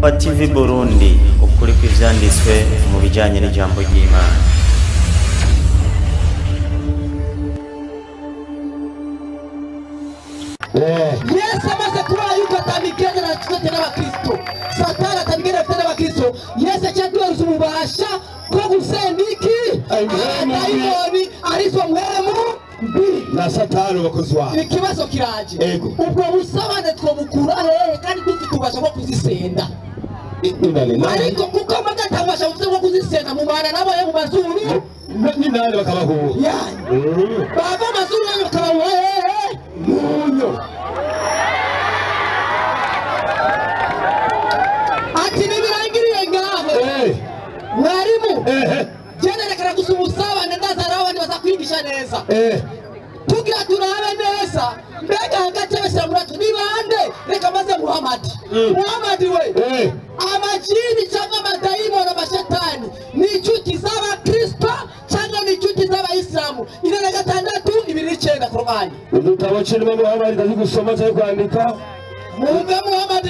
Umva TV Burundi, ukuri kw'ivyanditswe mu bijanye n'ijambo ry'Imana. Yesu amaze kuba yuko atamigenda na chochote n'abakristo, Satani atamigenda na n'abakristo, Yesu achaduaruza ububasha bwo gusenda iki dayimoni arizo mwemu na Satani bakozwa. Ikibazo kiraje, ubwo busabane twobukura hehe kandi dufite ububasha bwo kuzisenda? Ariko kuko magatabasha bwo kuzisenda mu bana nabo mu mazuru ni nani bakabaho bava mazuru bakabaho munyo ati nibirangiriye ngaho mwarimu jana nakara gusubusabane ndazaraho ni bazakwigisha neza tugira turabe neza mbega hagati y'abasiramu ni bande reka maze Muhammad we amajini cyangwa amadayimoni amashetani ni inshuti z'abakristo cyangwa ni inshuti z'abayisilamu? 26:29 Qur'ani udutabo kirimo Muhammad ndazi gusoma cyangwa kwandika mwumve Muhammad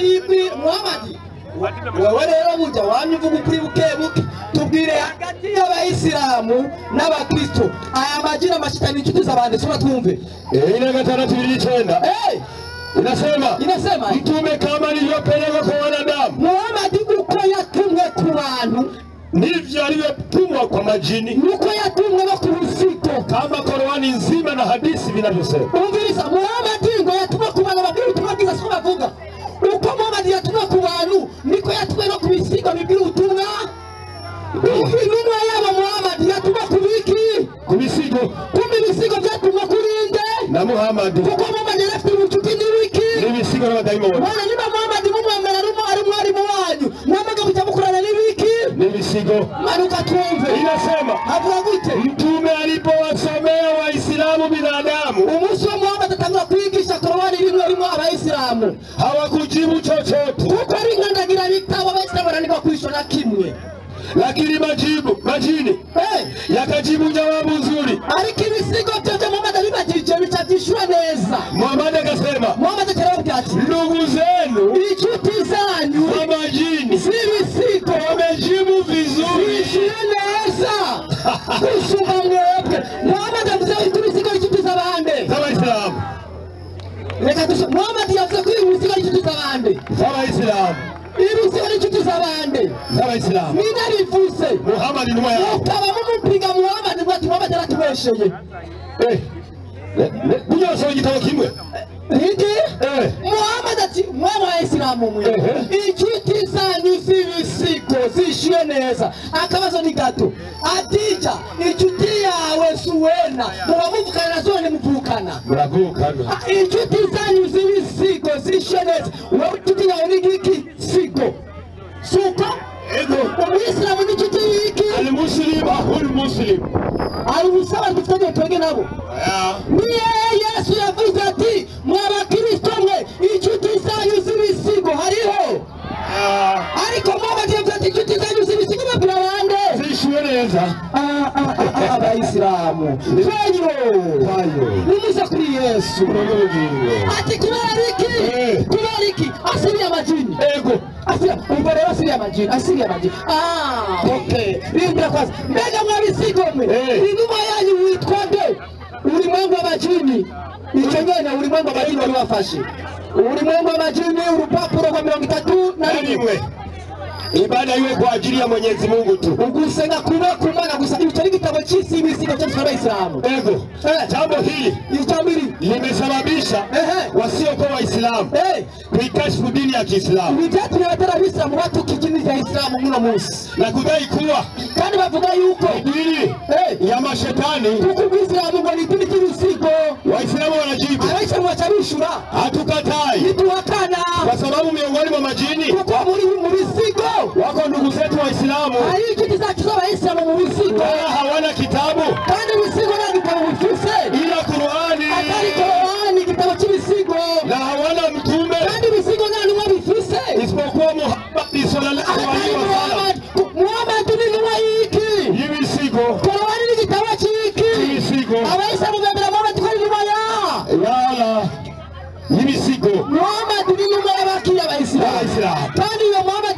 wewe rero burya wanyuvuga ukuri bukebuke tubwire hagati y'abayisilamu n'abakristo aya majina amashetani inshuti z'abandi soma twumve 26:29 inasema mtume kama nilivyopeleka kwa wanadamu. Muhammad uko yatumwe ku bantu ndivyo alivyotumwa kwa majini, uko yatumwe no ku bisigo kama Qur'ani nzima na hadithi vinavyosema. Umviriza, Muhammad ngo yatumwe ku bantu babiri ubutumwa bwiza siko bavuga. Uko Muhammad yatumwe ku bantu niko yatumwe no ku bisigo bibiri ubutumwa. Intumwa yaba Muhammad yatumwe ku biki? Ku bisigo. Kumbe ibisigo byatumwe kuri nde? Na Muhammad. Kuko Muhammad yarafite ubucuti n'ibiki? N'ibisigo n'abadayimoni. Bwana niba Muhammad mumwemera ari mwarimu wanyu namaga kuchamukurana n'ibiki? N'ibisigo. Manuka twumve. Inasema havuga gute? Mtume alipowasomea Waislamu binadamu, umunsi wa Muhammad atangura kwigisha Qur'ani rimwe abayisilamu hawakujibu chochote, kuko ari nkandagira bitabo abayisilamu baranirwa kwishona kimwe, lakini majini yakajibu jawabu nzuri. Ariko ibisigo byo Muhammad abibagije bicabyishura neza. Muhammad akasema, Muhammad akaravuga ati ndugu zenu inshuti zanyu wa majini z'ibisigo wamejibu vizuri neza kusumba mwebwe. Muhammad avuze ko ibisigo inshuti z'abandi z'abayisilamu. Reka dusome. Muhammad yavuze ko ibisigo inshuti z'abandi z'abayisilamu. Ibisigo inshuti z'abandi z'abayisilamu. Nina bivuze Muhammad ni moya. Ukaba mumupinga Muhammad ngo ati Muhammad aratubesheye. Bunyosho igitabo kimwe. Muhammad ati mwana wa Islamu mwe inshuti zanyu z'ibisigo zishyuye neza. Akabazo ni gato, Adija inshuti yawe Suwena mubavukana na zone muvukana? Muravukana. Inshuti zanyu z'ibisigo zishyuye neza. Wowe inshuti yawe ni giki? Sigo suko Umuyisilamu ni inshuti yiki? Al-Muslim ahul Muslim. Al-Musaba dufitanye twege nabo. Niye Yesu yavuze ati mw'abakristo mwe inshuti zanyu z'ibisigo hariho. Ariko Muhammad yavuze ati inshuti zanyu z'ibisigo babwira bande zishyuye neza. Abayisilamu fayo nimuze kuri Yesu ati kubera iki asili ya majini ubwo rero asili ya majini okay rimbira kwanza mbega mwabisigo mwe inuma yanyu witwa nde? Ulimwengu wa majini. Icyo nyene ulimwengu wa majini wari wafashe ulimwengu wa majini urupapuro rwa 31 ibada iwe kwa ajili ya Mwenyezi Mungu tu. Ugusenga kuba kumana gusa icyo ni gitabo cy'isi ibisigo cy'Abayisilamu. Jambo hili limesababisha wasiokuwa Waislamu kuikashifu dini ya Kiislamu. Nijatu ya watara Waislamu watu kijini ya Islamu muna musi na kudai kuwa kandi bavuga yuko dini ya mashetani kuko Uislamu ngo ni dini y'ibisigo. Waislamu wanajibu Aisha mwachabishura hatukatai nituwakana kwa sababu miongoni mwa majini kuko muri bisigo wako ndugu zetu Waislamu inshuti zacu z'Abayisilamu mu bisigo hawana kitabu kandi bisigo nta gitabo bifise ila Qur'ani atari Qur'ani igitabo cy'ibisigo na hawana mtume kandi bisigo nta numwe bifise isipokuwa Muhammad sallallahu alaihi wasallam. Muhammad ni numwe yiki y'ibisigo. Qur'ani ni igitabo cy'iki y'ibisigo. Abayisilamu bemera Muhammad ko ari numwe y'ibisigo. Muhammad ni numwe y'abakiri Abayisilamu kandi iyo Muhammad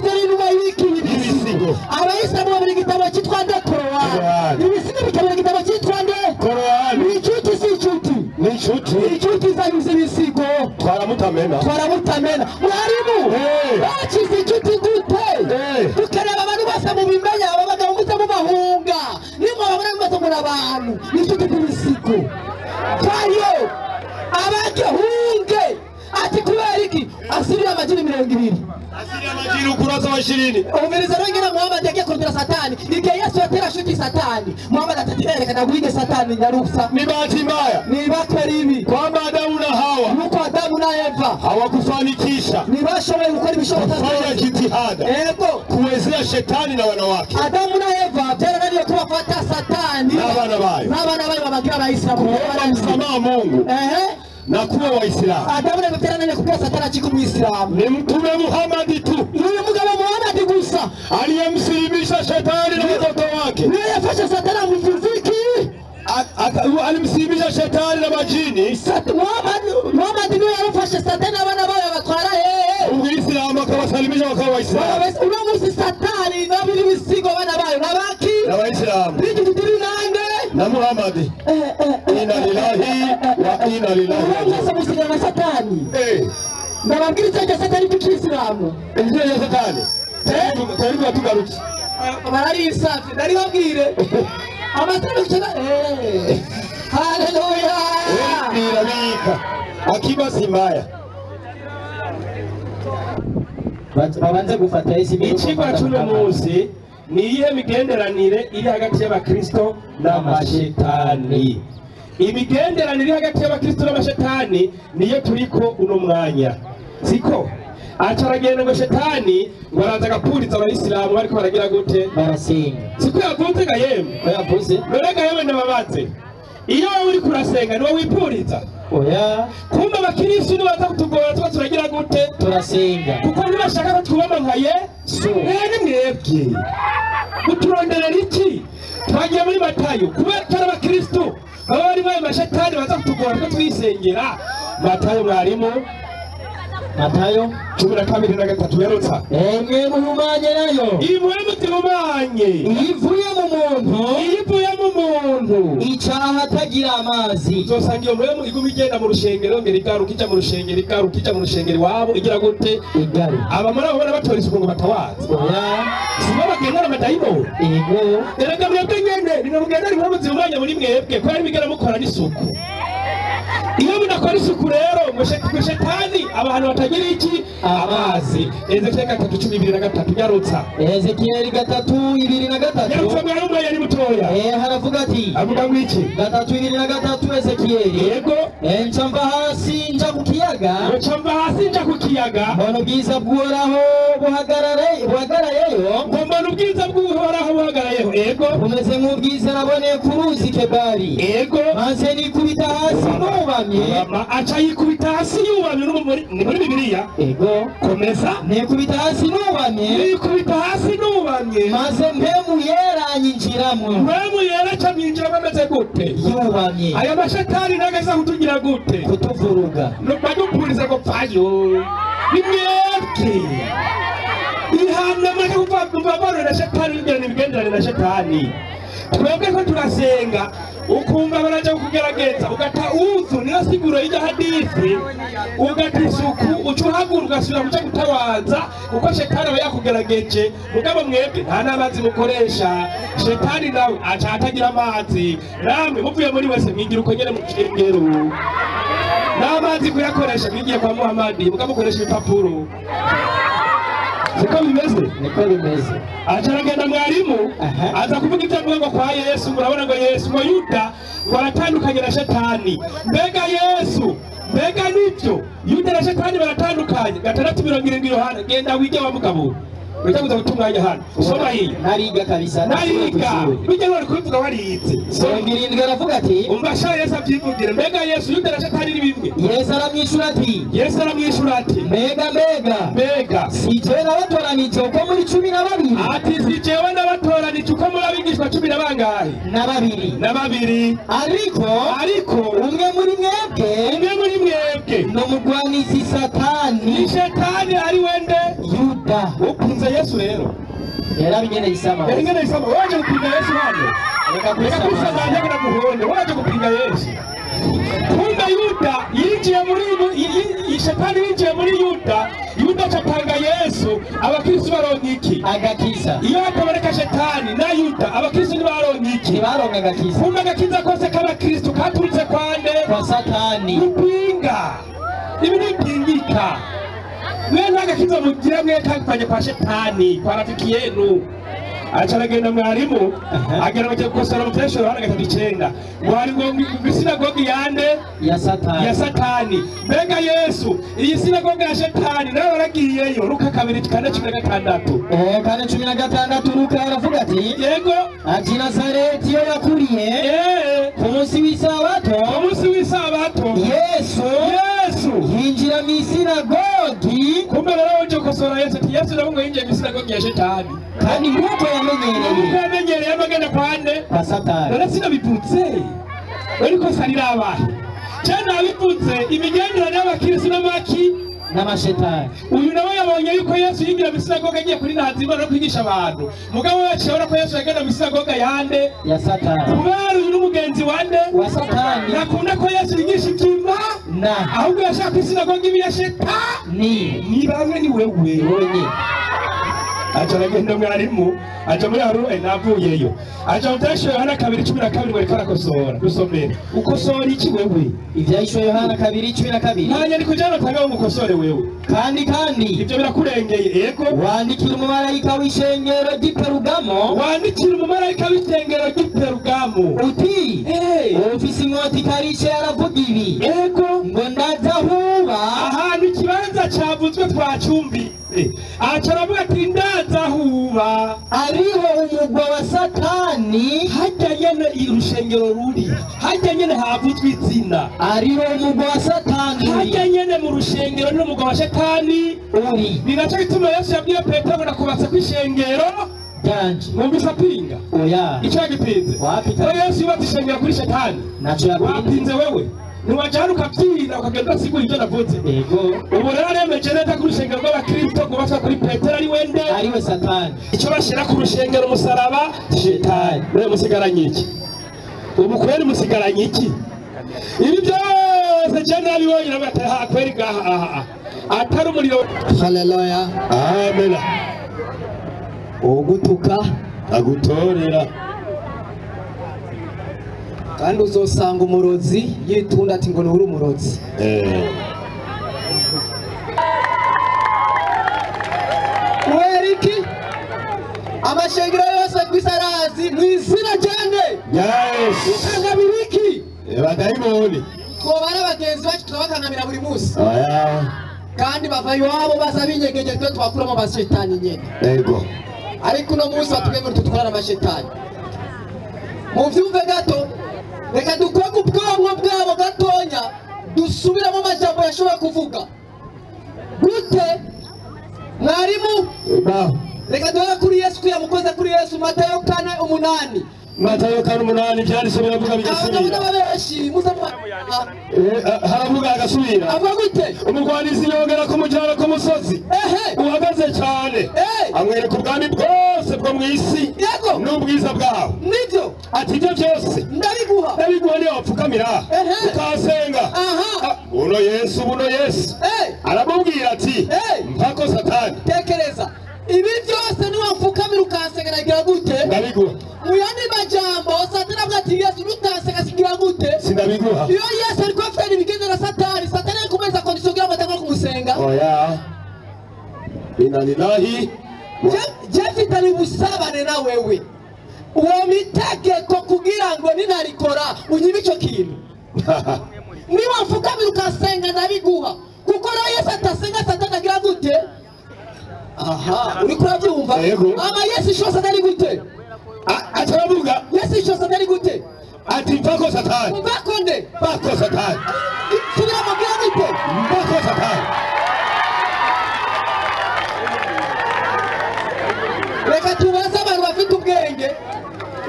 inshuti zanyu z'ibisigo twaramutamena mwarimu bakize inshuti gute tukareba abantu bose mu bimenya abagabo muze mu bahunga nimwe babona muze muri abantu inshuti z'ibisigo twayo abagahunge ati kubera iki asirira amajini 200 asirira amajini ukurasa wa 20 umiriza rongera Muhammad yagiye kurudira satani igihe Yesu yatera shuti satani Muhammad atatireka ndaguige satani nyarusa ni bahati mbaya ni bakaribi kwamba Adamu na Hawa nuko Adamu na Eva hawakufanikisha ni bashoboye gukora ibishoboka kufanya jitihada kuwezea shetani na wanawake. Adamu na Eva byarananiye kubafata satani n'abana bayo babagira abayisilamu kuomba msamaha Mungu na kuwa Waislamu. Adamu na Eva byarananiye kubwira satani akiku Muislamu. Ni Mtume Muhammad tu yule mugabo Muhammad gusa aliyemsilimisha shetani na watoto wake. Ni yafasha satani amuvuziki alimsilimisha shetani na majini. Muhammad ndiye alifasha satani abana bayo batwara Uislamu akawasalimisha wakawa Waislamu. Unamusi satani nabili bisigo bana bayo nabaki na Waislamu na Muhammad. Inna lillahi wa inna ilaihi raji'un. Musigana na satani ndababwira cyane satani tukisilamu inzira ya satani tari tugarutse barari isafi ndari babwire amatara cyane haleluya nirabika akiba simbaya babanze gufata ikigwa cy'uno munsi ni iyihe migenderanire iri hagati y'abakristo n'amashetani. Imigenderanire iri hagati y'abakristo n'amashetani niyo turiko uno mwanya, siko acaragenda ngo shetani ngo araza agapuriza abayisilamu bariko baragira gute barasenga, siko yavuze ga yemwe ko yavuze none ga yemwe ndababaze iyo uri kurasenga niwe wipuriza oya kumbe abakristo ni baza kutugora tuba turagira gute turasenga kuko ntibashaka ko twubama nka Yesu. Ni mwebwe muturonderera iki? Twagiye muri Matayo kubera ko abakristo baba bari mu mashetani baza kutugora ko twisengera. Matayo mwarimu Matayo 12:3 yarotsa emwe muhumanye nayo imwe mutimumanye ivuye mu muntu icyaha atagira amazi uzosanga iyo mwe iguma igenda mu rushengero ngeri garuka ija mu rushengero wabo igira gute igari abamara babona batora isuku ngo batawaza oya sibo bagendana amadayimo ego erega mwebwe nyene nimugenda rimwe muzimanya muri mwebwe ko ari migera mukora n'isuku. Iyo munakora isuku rero ngo shetani abantu batagira iki amazi. Ezekiel 3:23 yarutsa Ezekiel 3:23 yarutsa mwana umwe yari mutoya haravuga ati avuga ngo iki 3:23 Ezekiel yego ncamba hasi nja ku kiyaga mbona ubwiza bw'Uhoraho buhagarayeyo mbona ubwiza bw'Uhoraho buhagarayeyo yego bumeze nk'ubwiza naboneye ku ruzi Kebari yego maze nikubita hasi nubamye aca yikubita hasi yubamye ni muri Bibiliya yego komeza nikubita hasi nubamye maze mpemu yera nyinjiramo ca mwinjira bameze gute yubamye aya mashetani nageza kutugira gute kutuvuruga no badupuriza ko pfayo nimwebwe ihana mwe kuva bano na shetani ngene bigendana na shetani. Twebwe ko turasenga ukumva baraje kugerageza ugata uzu niyo siguro y'ijya hadithi ugata isuku ucuhaguruka ugasubira muca gutawaza uko shetani aba yakugerageje mugabo mwebwe nta n'amazi mukoresha shetani nawe aca atagira amazi namwe muvuye muri wese mwigira uko nyene mu kengero n'amazi kuyakoresha mwigiye kwa Muhammadi mugabo mukoresha ibipapuro niko bimeze acaragenda mwarimu aza kuvuga ibyo ngo kwa Yesu murabona ngo Yesu ngo Yuda baratandukanye na shetani mbega nibyo Yuda na shetani baratandukanye 6:70 Yohana genda wige wa mugabo wita kuza gutunganya hano soma iyi nariga kabisa nariga bijye bari kuvuga warize songirindwe aravuga ati umva sha Yesu abyivugire mbega Yesu Yuda na shetani ni bimwe Yesu aramwishura ati mbega si jewe nabatoranije uko muri 12 ati si jewe nabatoranije uko muri abigishwa 10 na bangahe na babiri ariko umwe muri mwebwe no mugwanizi satani ni shetani ari wende Yuda ukunze Yesu rero yarabigeneye isama waje gupinga Yesu hano reka kusabanya na guhonde waje gupinga Yesu kumbe yuda yinjiye muri shetani yinjiye muri yuda acapanga yesu abakristo baronka iki agakiza iyo hataboneka shetani na yuda abakristo ntibaronka iki ntibaronka agakiza kumva agakiza kose k'abakristo katurutse kwande kwa satani gupinga ibi nipingika mwe ntagakiza mugira mwe kakuvanye kwa shetani kwa rafiki yenu aca aragenda mwarimu agera bagiye gukosora mu Petero Yohana 3:9 mwari ngo isinagogi yande ya satani mbega yesu iyi sinagogi ya shetani nawe waragiyeyo Luka 2:16 kane 16 Luka aravuga ati yego ati Nazareti yo yakuriye ku munsi w'isabato Yesu yinjira mu sinagogi kumbe rero uje gukosora Yesu ati Yesu nabo ngo yinjiye mu sinagogi ya shetani kandi nk'uko yamenyereye amagana kwande kwa satani none sinabivutse ariko sarira abahe cyane abivutse imigendera n'abakirisi n'amaki n'amashetani uyu nawe yabonye yuko Yesu yinjira mu sinagogi agiye kuri nazima no kwigisha abantu mugabo yacibona ko Yesu yagenda mu sinagogi yande ya satani kubera uyu n'umugenzi wande wa satani nakunda ko Yesu yigisha ikimba ahubwo yashaka isinagogi ya shetani ni bamwe ni wewe acha aragenda mwarimu acha muri haruye navuyeyo acha Petero Yohana 2:12 ngo karakosora dusomere ukosora iki wewe Ivyahishwe Yohana 2:12 nanya ni kujana tanga umukosore wewe kandi ibyo birakurengeye yego wandikira umumarayika w'ishengero ry'Iperugamo uti ufise inkota ikarishe aravuga ibi yego ngo ndazahuba ahantu ikibanza cyavuzwe twacumbi acha aravuga ati ndazahuba ariho umugwa wa satani hajya nyene irushengero ruri hajya nyene havuzwe izina ariho umugwa wa satani hajya nyene mu rushengero n'umugwa wa shetani uri binaca bituma Yesu yabwiye Petero ngo nakubatse kw'ishengero ryanje mwumvise apinga oya icyo gipinze Yesu yubatse ishengero kuri shetani naco yapinze wewe ntiwajyana ukabyina ukagenda usigura ibyo navuze ubu rero aremeje neza ku rushengero rw'abakristo rwubatswe kuri Petero ariwe satani icyo bashyira ku rushengero umusaraba shetani mwe musigaranye iki ubu kweri musigaranye iki ibi byose je nabibonye nabataha kweri gaha atari umuriro haleluya amen ugutuka agutorera kandi uzosanga umurozi yitunda ati ngo nturi umurozi weriki amashengero yose kwisarazi mwizina cyane ukangabiriki badayimoni twobara abagenzi bacu tukabakangamira buri munsi kandi bava iwabo baza binyegeje twe twakuramo abashetani nyene ariko uno munsi batubwiye ngo tutwara amashetani muvyumve gato reka dukwege ubwonko bwabo gatonya dusubiramo amajambo yashobora kuvuga gute mwarimu reka duhere kuri Yesu yamukoze kuri Yesu Matayo 4:8 byanditse biravuga bigasubira haravuga agasubira avuga gute umugwanizi yongera kumujyana ku musozi uhagaze cyane amwereka ubwami bwose bwo mu isi n'ubwiza bwaho nibyo ati ibyo byose ndabiguha niyo wapfukamira ukasenga buno Yesu aramubwira ati mpako satani tekereza ibi byose niwe wapfukamira ukasenga nagira gute ndabiguha mu yandi majambo satani avuga ati Yesu nutasenga sigira gute sindabiguha iyo Yesu ariko afite ibigenda na satani ari kumeza kondisiyo kugira ngo atangwe kumusenga oya inanilahi jefitani ubusabane na wewe uwo mitegeko kugira ngo ninarikora unyibe icyo kintu niba mfukamira ukasenga ndabiguha kuko na Yesu atasenga satani agira gute uri kurabyumva ama Yesu ishose atari gute ataravuga Yesu ishose atari gute ati mpako satani mpako satani kugira ngo agira gute mpako satani reka tubaze abantu bafite ubwenge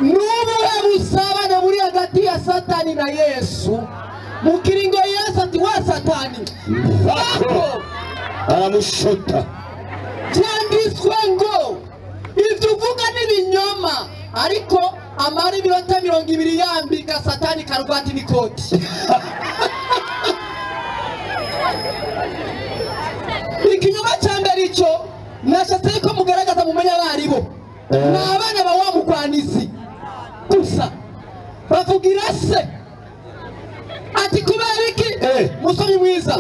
n'ubuhe busabane buri hagati ya satani na Yesu mu kiringo Yesu ati wa satani mpako aramushota byanditswe ngo ibyo uvuga n'ibinyoma ariko amara iminota 20 yambika satani karuvati n'ikoti ikinyoma cya mbere icyo nashatse ko mugaragaza mumenya abaribo ni abana ba wa mugwanizi gusa bavugira se ati kubera iki musomyi mwiza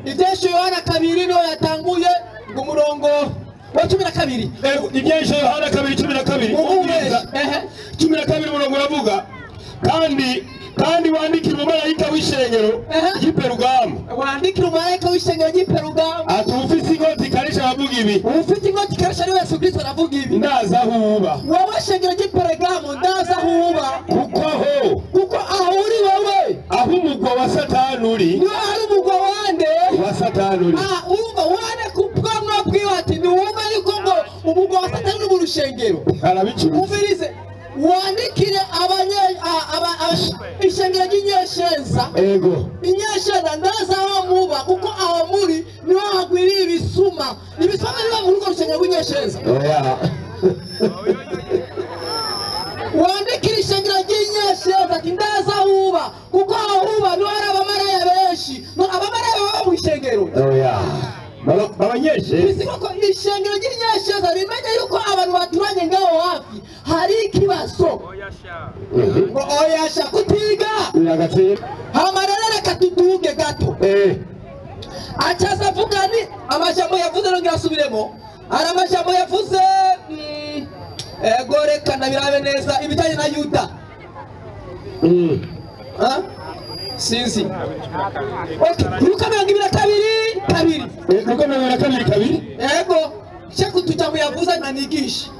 ibyesho Yohana 2 niho yatanguye ngo umurongo wa 12 ibyesho Yohana 2:12 12 umurongo uravuga kandi wandikira umumarayika w'ishengero ry'Iperugamo wandikira umumarayika w'ishengero ry'Iperugamo ati ufite inkota ikarisha aravuga ibi ufite inkota ikarisha ni Yesu Kristo aravuga ibi ndaza aho uba wowe shengero ry'Iperugamo ndaza aho uba kuko aho uri wowe aho umugwa wa Satani uri niho hari umugwa wande wa Satani uri urumva wane kubwamwa bwiwe ati ni wumva yuko ngo umugwa wa Satani uri mu rushengero arabicuruza umvirize wandikire ishengero ry'inyeshenza inyeshenza ndaza aho muba kuko aho muri niho hagwiriye ibisuma niba muri urwo rushengero rw'inyeshenza wandikire ishengero ry'inyeshenza ati ndaza aho uba kuko aho uba niho hari abamaraya benshi abamaraya baba mu ishengero ishengero ry'inyeshenza rimenya yuko abantu baturanye ngaho hafi hari ikibazo ngo oyasha kutiga hamarara reka tuduge gato acaza avuga ni amajambo yavuze nongera asubiremo ari amajambo yavuze ego reka ndabirabe neza ibijyanye na Yuda sinzi Luka 22:2 ego shaka tujambo yavuze nanigisha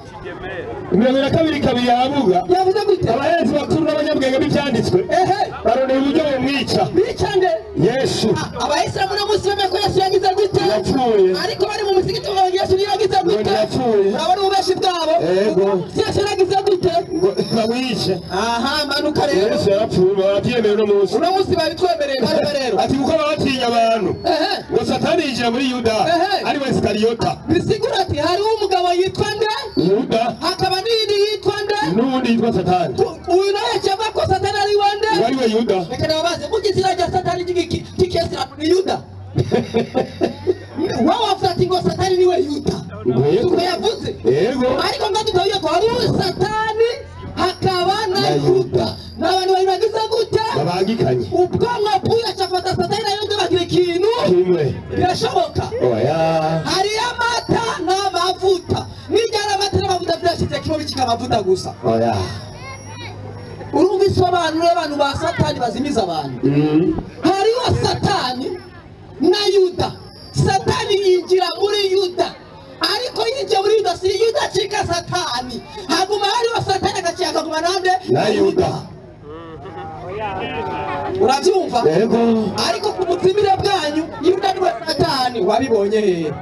22:2 yavuze gute abaherezi bakuru n'abanyabwenge b'ibyanditswe barondera uburyo bamwica bicande Yesu abayisilamu no musime ko Yesu yagize gute ariko bari mu musigiti wa Yesu yagize gute urabona ubeshi bwabo Yesu yagize gute bamwice manuka rero Yesu yarapfuye barabyemeye no munsi babitwemereye bari rero ati kuko babatinya abantu ngo Satani yinjira muri Yuda ari we Iskariyota bisigura ati hari umugabo yitwa nde Yuda hakaba n'indi yitwa nde n'undi yitwa Satani uyu nawe cyangwa ko Satani ari wande ari we Yuda reka nabaze mugizira rya Satani kikesira ni Yuda wao wafati ngo Satani niwe Yuda tuko yavuze ariko ngo tutawiye ko ari Satani hakaba na Yuda n'abantu bagize gute babangikanye ubwonko bw'uya cyafata Satani na Yuda bagira ikintu kimwe birashoboka hari amata n'amavuta nijyana amata n'amavuta byashyize kimwe bikamavuta gusa urumva isobanuro y'abantu ba Satani bazimiza abantu hariho Satani na Yuda Satani yinjira muri Yuda ariko yinjira muri Yuda si Yuda acika Satani haguma hariho Satani akaguma nande na Yuda urabyumva ariko ku mutimire bwanyu Yuda niwe Satani wabibonye hehe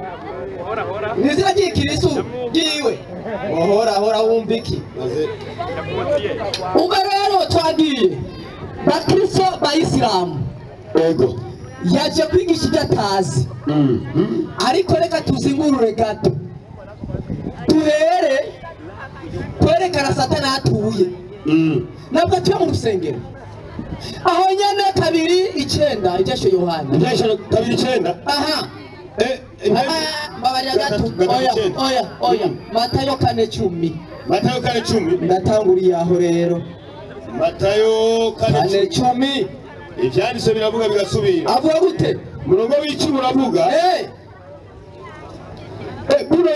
nizira ry'ikirisu giwe hora wumva iki ubwo rero twagiye bakristo bayisilamu yaje kwigisha ibyo atazi ariko reka tuzingurure gato tuhere twerekana Satani atuye nabwo tuba mu rusengero aho nyene 2:9 ibyesho Yohana 2:9 babarira gato oya Matayo 4:10 ndatanguriye aho rero Matayo 4:10 ibyanditse biravuga bigasubira avuga gute murongo w'icumi uravuga buno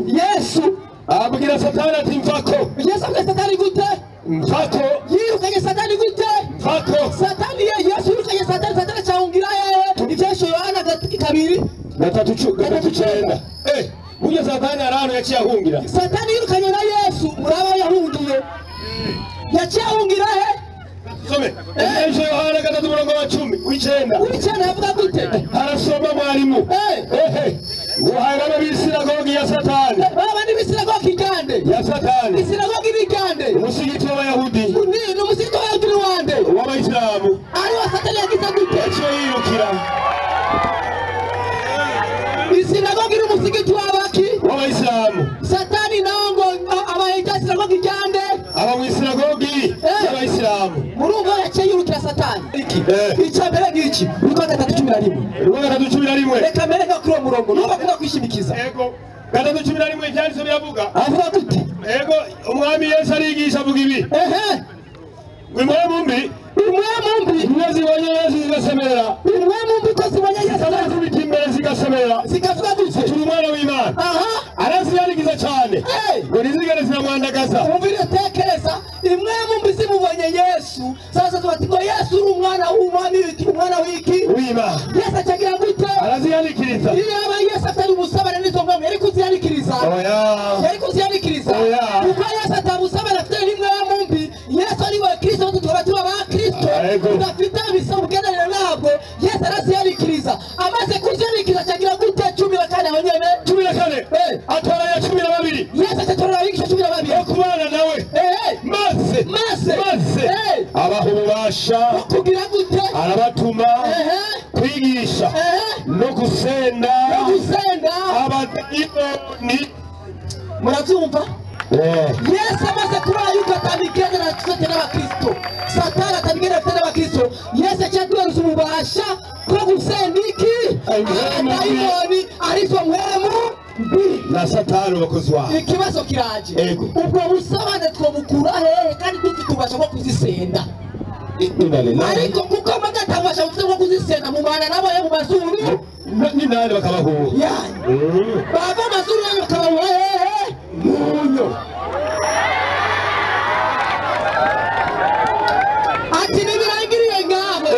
Yesu abwira Satani ati mvako Yesu abwira Satani gute mvako yirukanye Satani gute mvako Satani Yesu yirukanye Satani cyahungira ibyesho Yohana 2:3-9 burya Satani arano yaciye ahungira Satani yirukanye na Yesu muraba yahungiye yaciye ahungira some ejo Yohana 3:10 yavuga gute arasoma mwarimu guhana n'abisinagogi ya Satani baba n'ibisinagogi igande ya Satani isinagogi igande umusigiti w'Abayahudi ni umusigiti w'Abayahudi wande w'Abayisilamu ariwo Satani yagize gute yaciye yirukira isinagogi n'umusigiti w'abaki w'Abayisilamu Satani nawo ngo abayita isinagogi igande aba mu isinagogi y'Abayisilamu murumva yaciye yirukira Satani icya mbere ngiki Luka 3:11 reka mbere kuri uwo murongo nuba kuba kwishimikiza ego gatatu 11 ibyanditse biravuga avuga tuti ego umwami Yesu arigisha avuga ibi imwe mumbi niyo zibonye Yesu zigasemera imwe mumbi ko zibonye Yesu zikabita imbere zigasemera zikavuga gutya turi umwana w'Imana araziyanigiza cyane ngo nizigere ziramwandagaza umvire tekereza imwe mumbi zimubonye Yesu sasa tubati ngo Yesu uri umwana w'umwami wiki umwana wiki w'Imana Yesu acagira gute araziyanikiriza iyo aba Yesu atari umusabane n'izo ngoma yari kuziyanikiriza yari kuziyanikiriza kuko Yesu atamusabane afite imwe mumbi Yesu ari we Kristo tukaba tuba ba Kristo udafite ibisobanuro ntabwo Yesu araziyanikiriza amaze kuziyanikiriza acagira gute 14 aho nyene 14 atora ya 12 Yesu acatora abigisha 12 kubana nawe maze abaho ububasha kugira gute arabatuma kwigisha no gusenda abadayimoni murabyumva Yesu amaze kuba yuko atabigendera tsote n'abakristo Satani atabigendera tsote n'abakristo Yesu acyatuye ububasha bwo gusenda iki abadayimoni ariko mwemu na Satani bakozi wawe ikibazo kiraje ubwo busabane twobukura hehe kandi dufite ubasha bwo kuzisenda ariko kuko magatabasha bwo kuzisenda mu bana nabo mu mazuru ni nani bakabaho bava mazuru yanyu bakabaho hehe munyo ati nibirangiriye ngaho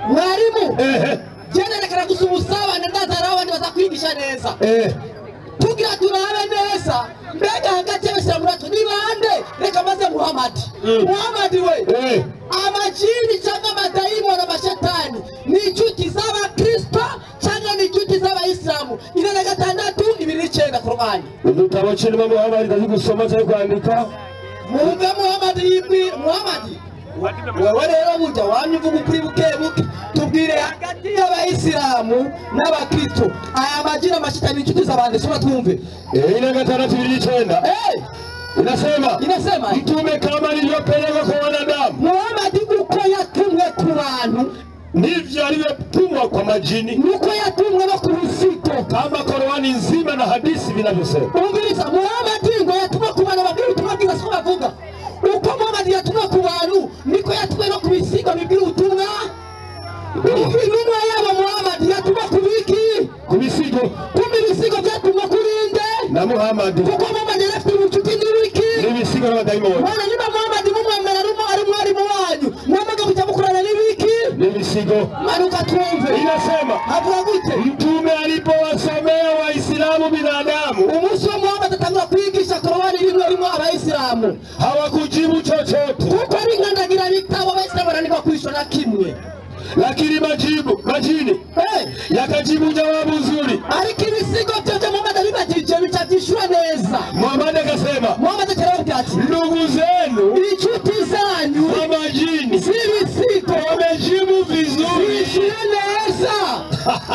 mwarimu generekana gusa ubusabane ndazara abandi bazakwigisha neza tugira turabe neza mbega hagati y'abasiramu bacu ni bande reka maze Muhamadi we amajini cyangwa amadayimoni amashetani ni inshuti z'abakristo cyangwa ni inshuti z'abayisilamu 6 2 Qur'ani udutabo cy'Imana Muhamadi ndazi gusoma cyangwa kwandika mwumve Muhamadi wewe rero burya wanyuvuga ukuri buke tubwire hagati y'abayisilamu n'abakristo aya majini amashetani inshuti z'abandi soma twumve 6 inasema mtume kama alivyopelekwa kwa wanadamu Muhamadi uko yatumwe ku bantu ndivyo alivyotumwa kwa majini uko yatumwe no ku bisigo kama Qur'ani nzima na hadithi vinavyosema. Umviriza Muhamadi ngo yatumwe ku bantu babiri tubagiza sio bavuga uko Muhamadi yatumwe ku bantu niko yatumwe no ku bisigo bibiri utumwa intumwa yabo Muhamadi yatumwe ku biki ku bisigo byatumwe kurinde na Muhamadi kuko Muhamadi afite ubucuti n'ibiki n'ibisigo n'abadayimoni bana niba Muhamadi mumwemera ari mwarimu wanyu mwamaga kutamukurana n'ibiki n'ibisigo manuka twumve inasema avuga gute mtume alipowasomea waislamu binadamu umunsi wa Muhamadi atangura kwigisha Qur'ani rimwe abayisilamu hawakujibu chochote kuko ari ngandagira bitabo abayisilamu baranirwa kwishwa na kimwe lakini majini yakajibu jawabu nzuri ariko ibisigo byote Muhamadi abibagije bicatishura neza Muhamadi akasema Muhamadi akaravuga ati ndugu zenu inshuti zanyu majini z'ibisigo wamejibu vizuri neza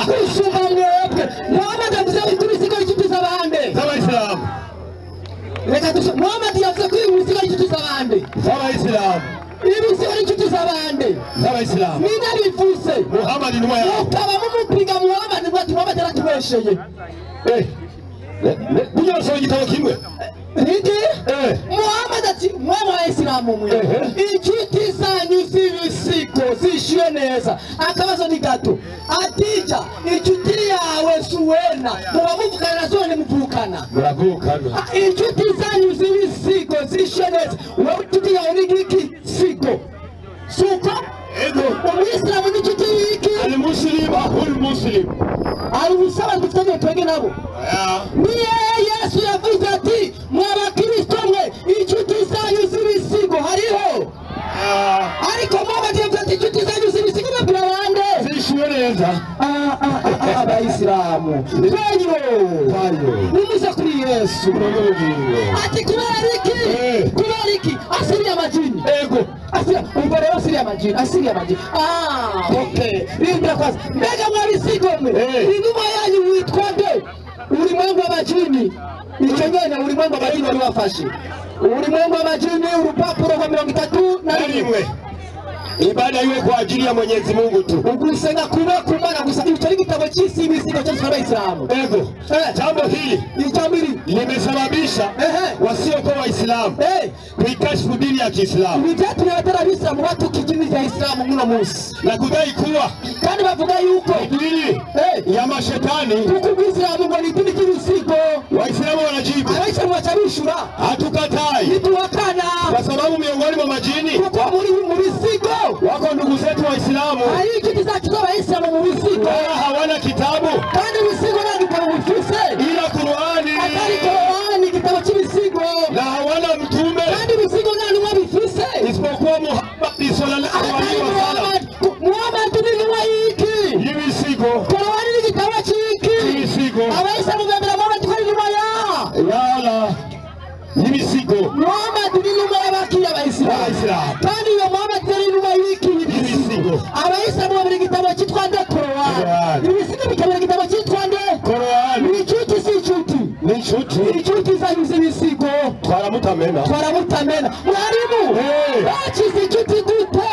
kusuma mwebwe Muhamadi avuze ko ibisigo inshuti z'abandi z'abayisilamu reka dusome Muhamadi yavuze ko ibisigo inshuti z'abandi z'abayisilamu ibisigo inshuti z'abandi z'abayisilamu nina bivuze Muhamadi numa yao ukaba mumupiga Muhamadi ngo Muhamadi aratubesheye Bunya so igitabo kimwe Niki? Muhamadi ati mwana wa Islamu mwe inshuti zanyu z'ibisigo zishyuye neza akabazo ni gato atija inshuti yawe Suwena muba muvugana na zone muvukana muravukana inshuti zanyu z'ibisigo zishyuye neza wowe inshuti yawe ni giki sigo suko umuyisilamu ni inshuti y'iki al-muslim ahul muslim arubusaba dufitanye twege nabo niye Yesu yavuze ati mw'abakristo mwe inshuti zanyu z'ibisigo hariho ariko Muhamadi yavuze ati inshuti zanyu z'ibisigo babwira bande zishyuye neza abayisilamu bayo nimuze kuri Yesu ati kubera iki asiriya majini umva asiriya majini okay rindira kwanza mbega mwabisigo mwe inuma yanyu witwa nde ulimwengu w'amajini icyo nyene ulimwengu w'amajini wari wafashe ulimwengu w'amajini urupapuro rwa 31 ibada iwe kwa ajili ya Mwenyezi Mungu tu. Ugusenga kuba kumana gusa icyo ari gitabo cy'isi ibisigo cyose cy'Abayisilamu. Ego. Jambo hili limesababisha wasiokuwa Waislamu kuikashifu dini ya Kiislamu. Nitatu ya Waislamu watu kijini cha Islamu muna musi. Na kudai kuwa kandi bavuga yuko dini ya mashetani kuko Islamu ngo ni dini y'ibisigo. Waislamu wanajibu. Waislamu wachabishura. Hatukatai. Nituwakana. Kwa sababu miongoni mwa majini kuko muri bisigo wako ndugu zetu Waislamu. Kiti za kitu Waislamu mu bisigo. Wala hawana kitabu. Kandi bisigo na kitabu bifise. Ila Qur'ani. Atari Qur'ani kitabu cy'ibisigo. Na hawana mtume. Kandi bisigo nani wabifise. Isipokuwa Muhammad sallallahu alaihi wasallam. Muhammad ni wayiki. Ibisigo. Qur'ani ni kitabu cy'iki. Ibisigo. Abayisilamu bemera Muhammad ko ari nyuma ya. Yala. Ibisigo. Muhammad ni nyuma y'abakiri Abayisilamu. Kandi iyo Muhammad ni nyuma y'iki ibisigo. Abayisilamu bemera igitabo cyitwa Qur'ani. Ibisigo bikabera igitabo cyitwa Qur'ani. Ni inshuti si inshuti. Ni inshuti. Inshuti zanyuze ibisigo. Twaramutamena. Mwarimu. Bakize inshuti gute.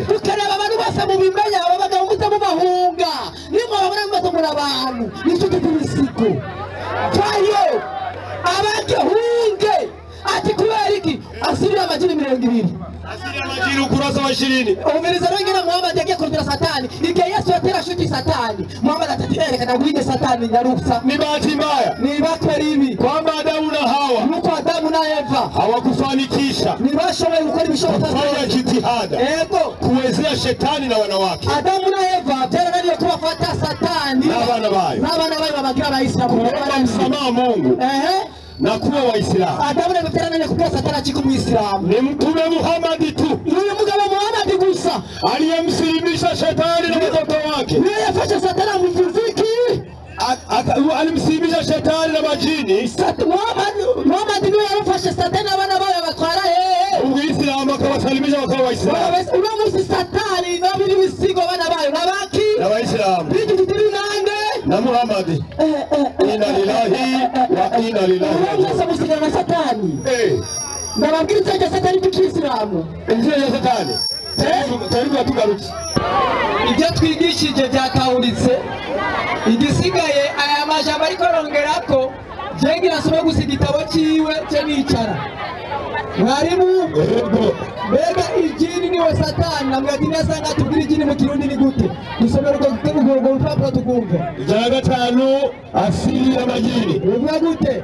Tukareba abantu bose mu bimenya babaga umuze mu bahunga. Nimwe babona mu muri abantu. Ni inshuti z'ibisigo. Twayo. Abake hunge. Ati kubera iki? Asibira amajini 200. Asili ya majini ukurasa wa 20. Umiriza wengine Muhammad yagiye kurutira Satani. Ike Yesu yatera shuti Satani. Muhammad atatirere kana guide Satani nyarusa. Ni bahati mbaya. Ni bakwe ribi. Kwamba Adamu na Hawa. Nuko Adamu na Eva. Hawakufanikisha. Ni bashoboye gukora ibishoboka. Kufanya jitihada. Ego. Kuwezea shetani na wanawake. Adamu na Eva byarananiye kubafata Satani. N'abana bayo. N'abana bayo babagira Abayisilamu. Kuomba msamaha Mungu. Na kuwa Waislamu. Adamu na Eva byarananiye kubwira Satani achiko Muislamu. Ni Mtume Muhammad tu. Yule mugabo Muhammad gusa aliyemsilimisha shetani na watoto wake. Yeye yafasha Satani amfuziki. Alimsilimisha shetani na majini. Muhammad ndiye alifasha Satani na wana bayo batwara yeye. Uislamu akawasalimisha wakawa Waislamu. Unamusi Satani na bili bisigo wana bayo nabaki. Na Waislamu. Bidiri nande. Na Muhammad. Inna lillahi wa inna ilaihi raji'un. Sasa musigana na Satani. Ndababwira cyaje Satani cy'Islamu. Inzira ya Satani. Taribu tugarutse. Ibyo twigishije byakawuritse. Igisigaye aya majambo ariko rongerako jengi nasome gusa igitabo cyiwe cyo nicara. Mwarimu bega ijini niwe Satani namwati nasanga tubwira ijini mu Kirundi ni gute dusomera uko rupapuro tukumve. Ijana gatanu asili ya majini. Uvuga gute?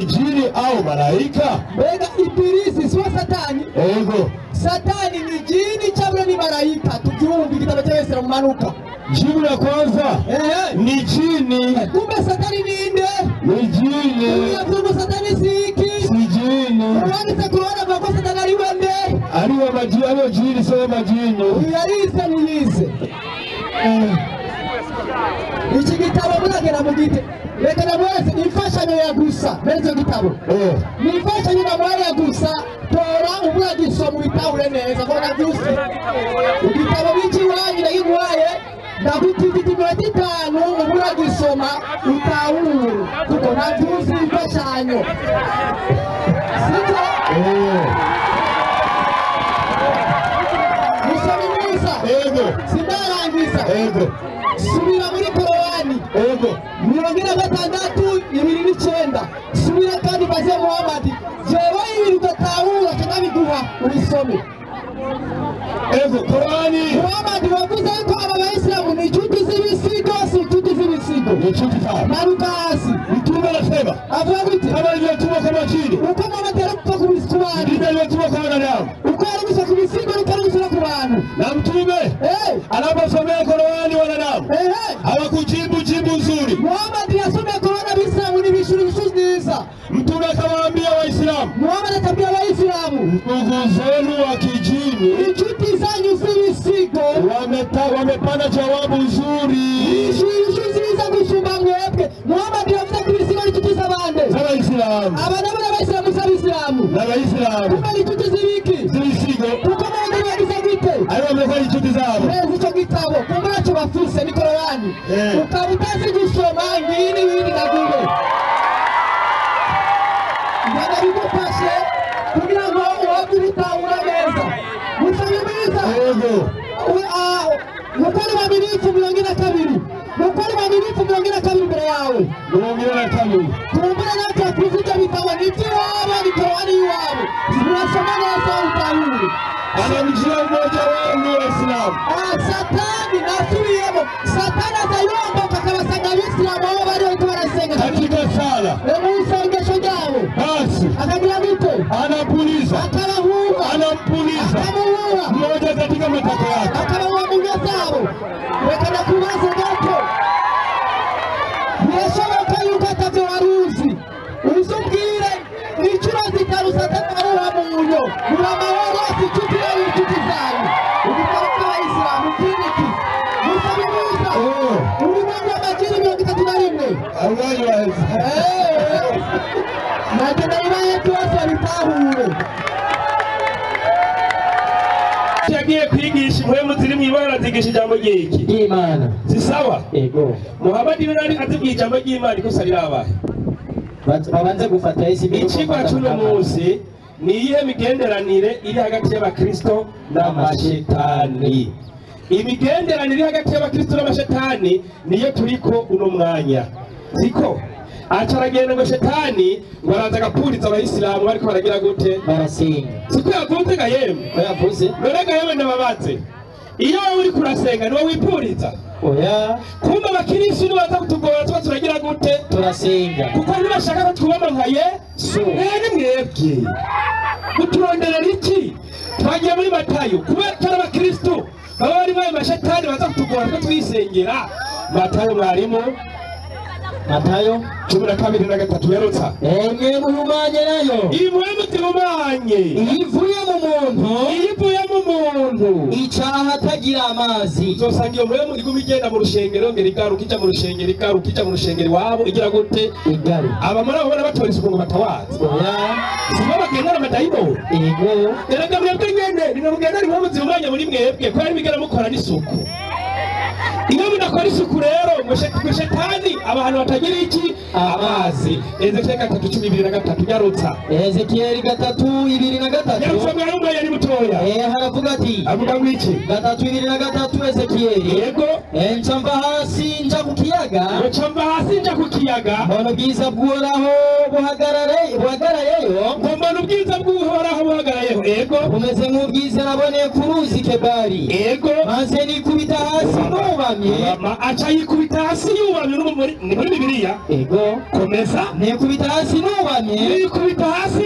Ijini au malaika? Bega Ibilisi sio Satani. Ego. Satani ni jini cyangwa ni malaika? Tukiumbi kitabo cha Yesu manuka. Jibu la kwanza ni jini. Kumbe Satani ni inde? Ni jini. Kumbe Satani si iki? Si jini. Wani kuona bako Satani aliwende? Aliwa majini, aliwa jini sio majini. Yarize niyize. Iki gitabo muragera mu gite. Reka namwese imfashanyo ya gusa. Bezo gitabo. Ni imfashanyo na mwari ya gusa. Tora umuragisoma bitahure neza ko nabyusi. Igitabo biki wanyu nagigwaye. Ndagutititi 5 umuragisoma utahure. Kuko nabyusi imfashanyo. Sita. Musoni Musa. Ego. Sindarangiza. Ego. Subira muri Qur'ani. Ego. 26 subira kandi baze Muhammad jewe ibintu gatahura cyangwa ubisome. Ego Qur'ani. Muhammad wavuze ko Abayisilamu ni inshuti z'ibisigo si inshuti z'ibisigo. Ni inshuti sana. Marukasi. Mtume anasema. Avuga gute? Kama ilivyotumwa kwa majini. Uko Muhammad alikuwa kubisikwani. Ndivyo ilivyotumwa kwa wanadamu. Uko alikuwa kubisigo ukarudisha kwa watu. Na Mtume anaposomea Qur'ani wanadamu hawakujibu jibu nzuri. Muhammad yasomea Qur'ani Waislamu ni vishuriza. Mtume akawaambia Waislamu. Muhammad atabia Waislamu. Ndugu zenu wa kijini. Inshuti zanyu z'ibisigo. Wamepana jawabu nzuri. Inshuti za gusumba mwebwe. Muhammad yavuze ko ibisigo ni inshuti z'abande. Z'Abayisilamu. Abana b'Abayisilamu z'Abayisilamu. N'Abayisilamu. Kuko inshuti z'ibiki. Z'ibisigo. Kuko Muhammad yagize gute? Ayo wamekuwa inshuti zabo. Icyo gitabo kumbe nacyo bafise ni Qur'ani. Ukaba utazi gusoma ngini nagube. Ndabigufashe kugira ngo wabitahura neza. Musome bamirifu 42 mukore bamirifu 42 imbere yawe 42 tumbura natwe kuzita bitawa n'iby'iwabo bitawari iwabo zirasoma neza utahuri anamjia mmoja wenu Waislamu. Satani nasubiyemo Satani azayomboka akabasanga abisilamu abo bari bariko barasenga Katika sala mu isengesho ryabo basi akagira gute anapuliza akabahuha anampuliza akamuhuha mmoja katika matako yake akabahuha mu nyo zabo reka ndakubaze gato birashoboka yuko atavyo wari uzi uzubwire n'inshuro zitanu Satani aruha mu nyo muramahoro asicuti yawe inshuti zawe ubitabo bw'abayisilamu bw'iki musabibuza urumanga amajiri 31 Allahu Akbar. nagenda ibaye byose bitahure yagiye kwigisha impwemu ziri mu ibara zigisha ijambo ry'iki Imana si sawa ego Muhammad ibn Ali atubwiye ijambo ry'Imana ikosa rirabaye babanze gufata isi ikigwa cy'uno munsi ni iyihe migenderanire iri hagati y'abakristo n'amashetani imigenderanire iri hagati y'abakristo n'amashetani niyo turiko uno mwanya siko acaragenda ngo shetani ngo araza agapuriza abayisilamu bariko baragira gute barasenga siko yavuze ga yemwe yavuze none ga yemwe ndababaze iyo wowe uri kurasenga niwe wipuriza oya kumbe abakirisi nibo baza kutugora tuba turagira gute turasenga kuko ntibashaka ko twubama nka Yesu mwene mwebwe muturonderera iki twagiye muri Matayo kubera ko ari abakristo baba barimo ayo mashetani baza kutugora ko twisengera Matayo mwarimu Matayo 12:3 yarutsa emwe muhumanye nayo imwe mutirumanye ivuye mu muntu icaha atagira amazi uzosanga iyo mwemu iguma igenda mu rushengero ngera igaruka ija mu rushengero igaruka ija mu rushengero iwabo igira gute igari abamara babona batora isuku ngo batawazi oya sibo bagendana amadayimoni ego erega mwebwe nyene nimugenda ari mwemu zirumanye muri mwebwe ko ari bigera mukora n'isuku iyo mudakora isuku rero ngo shetani abantu batagira iki amazi Ezekiel 3:23 yarutsa Ezekiel 3:23 yarutsa mwana umwe yari mutoya haravuga ati avuga ngo iki 3:23 Ezekiel yego nca mva hasi nja ku kiyaga mbona ubwiza bw'uhoraho buhagarayeyo mbona ubwiza bw'uhoraho buhagarayeho yego bumeze nk'ubwiza naboneye ku ruzi Kebari yego maze nikubita hasi nubamye aca yikubita hasi yubamye ni muri Bibiliya ego komeza nikubita hasi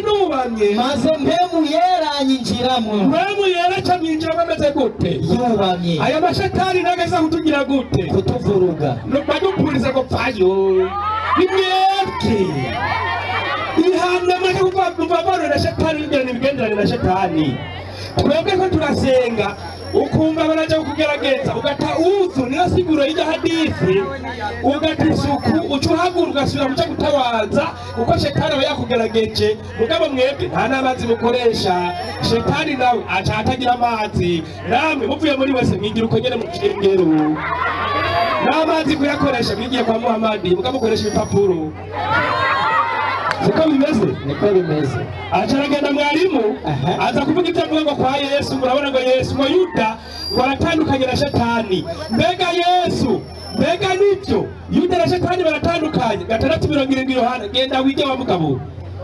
nubamye maze mpemu yera nyinjiramo mpemu yera ca mwinjiramo ameze gute yubamye aya mashetani nageza kutugira gute kutuvuruga badupuriza ko pfayo imyebwe ihana make kuva na shetani n'ibigirana imigenderanire na shetani twebwe ko turasenga ukumva baraja kugerageza ugata uzu niyo siguro y'ijya hadithi ugata isuku ucuhagura ugasubira muca gutabaza kuko shetani aba yakugerageje mugabo mwebwe nta n'amazi mukoresha shetani nawe aca atagira amazi namwe muvuye muri wese mwigira uko nyene mu kengero n'amazi kuyakoresha mwigiye kwa Muhamadi mukamukoresha ibipapuro siko bimeze acaragenda mwarimu aza kuvuga ibyo avuga ngo kwa Yesu murabona ngo Yesu ngo Yuda ngo aratandukanye na shetani mbega nibyo Yuda na shetani baratandukanye 6:70 Yohana genda wige wa mugabo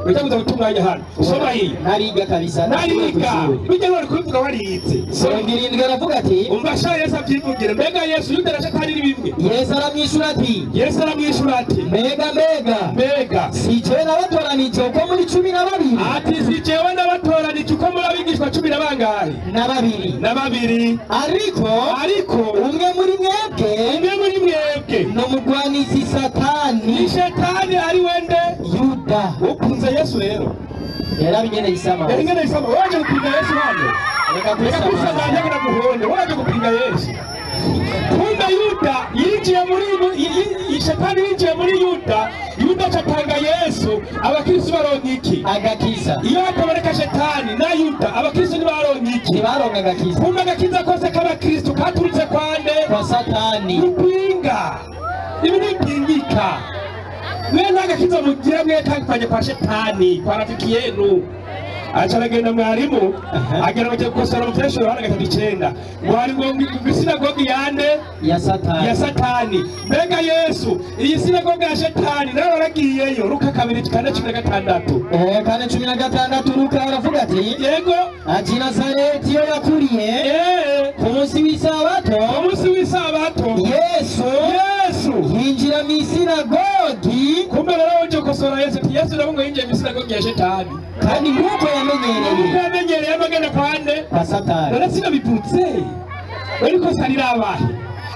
Wita kuza gutunganya hano usoma hii nariga kabisa nariga bijya bari kuvuga warize 70 aravuga ati umva sha Yesu abyivugire mbega Yesu Yuda na shetani ni bimwe Yesu aramwishyura ati mbega si jewe nabatoranije uko muri 12 ati si jewe nabatoranije uko muri abigishwa 10 na bangahe na babiri ariko umwe muri mwebwe no mugwanizi Satani ni shetani ari wende Yuda ukunze Yesu rero yarabigene isama waje gupinga Yesu hano reka kusanga na muhonde waje gupinga Yesu kumbe Yuda yinjiye muri shetani yinjiye muri Yuda catanga Yesu abakristo baronka iki agakiza iyo hatabareka shetani na Yuda abakristo ntibaronka iki ntibaronka agakiza kumbe agakiza kose k'abakristo katurutse kwande kwa Satani upinga ibi nipingika mwe nagakiza mugira mwe kangifanye kwa shetani kwa rafiki yenu acaragenda mwarimu agera bagiye gukosora mutesho Yohana 3:9 ngo hari ngo isinagogi yande ya satani mbega Yesu iyi sinagogi ya satani nawe waragiyeyo Luka 2:16 kane 16 Luka aravuga ati yego ati Nazareti yo yakuriye ku munsi w'isabato Yesu yinjira mu isinagogi kumbe rero uje gukosora Yesu nabo ngo yinjiye mu isinagogi ya satani kandi nk'uko yamenyereye amagana kwande kwa satani rero sinabiputse ariko sarira abahe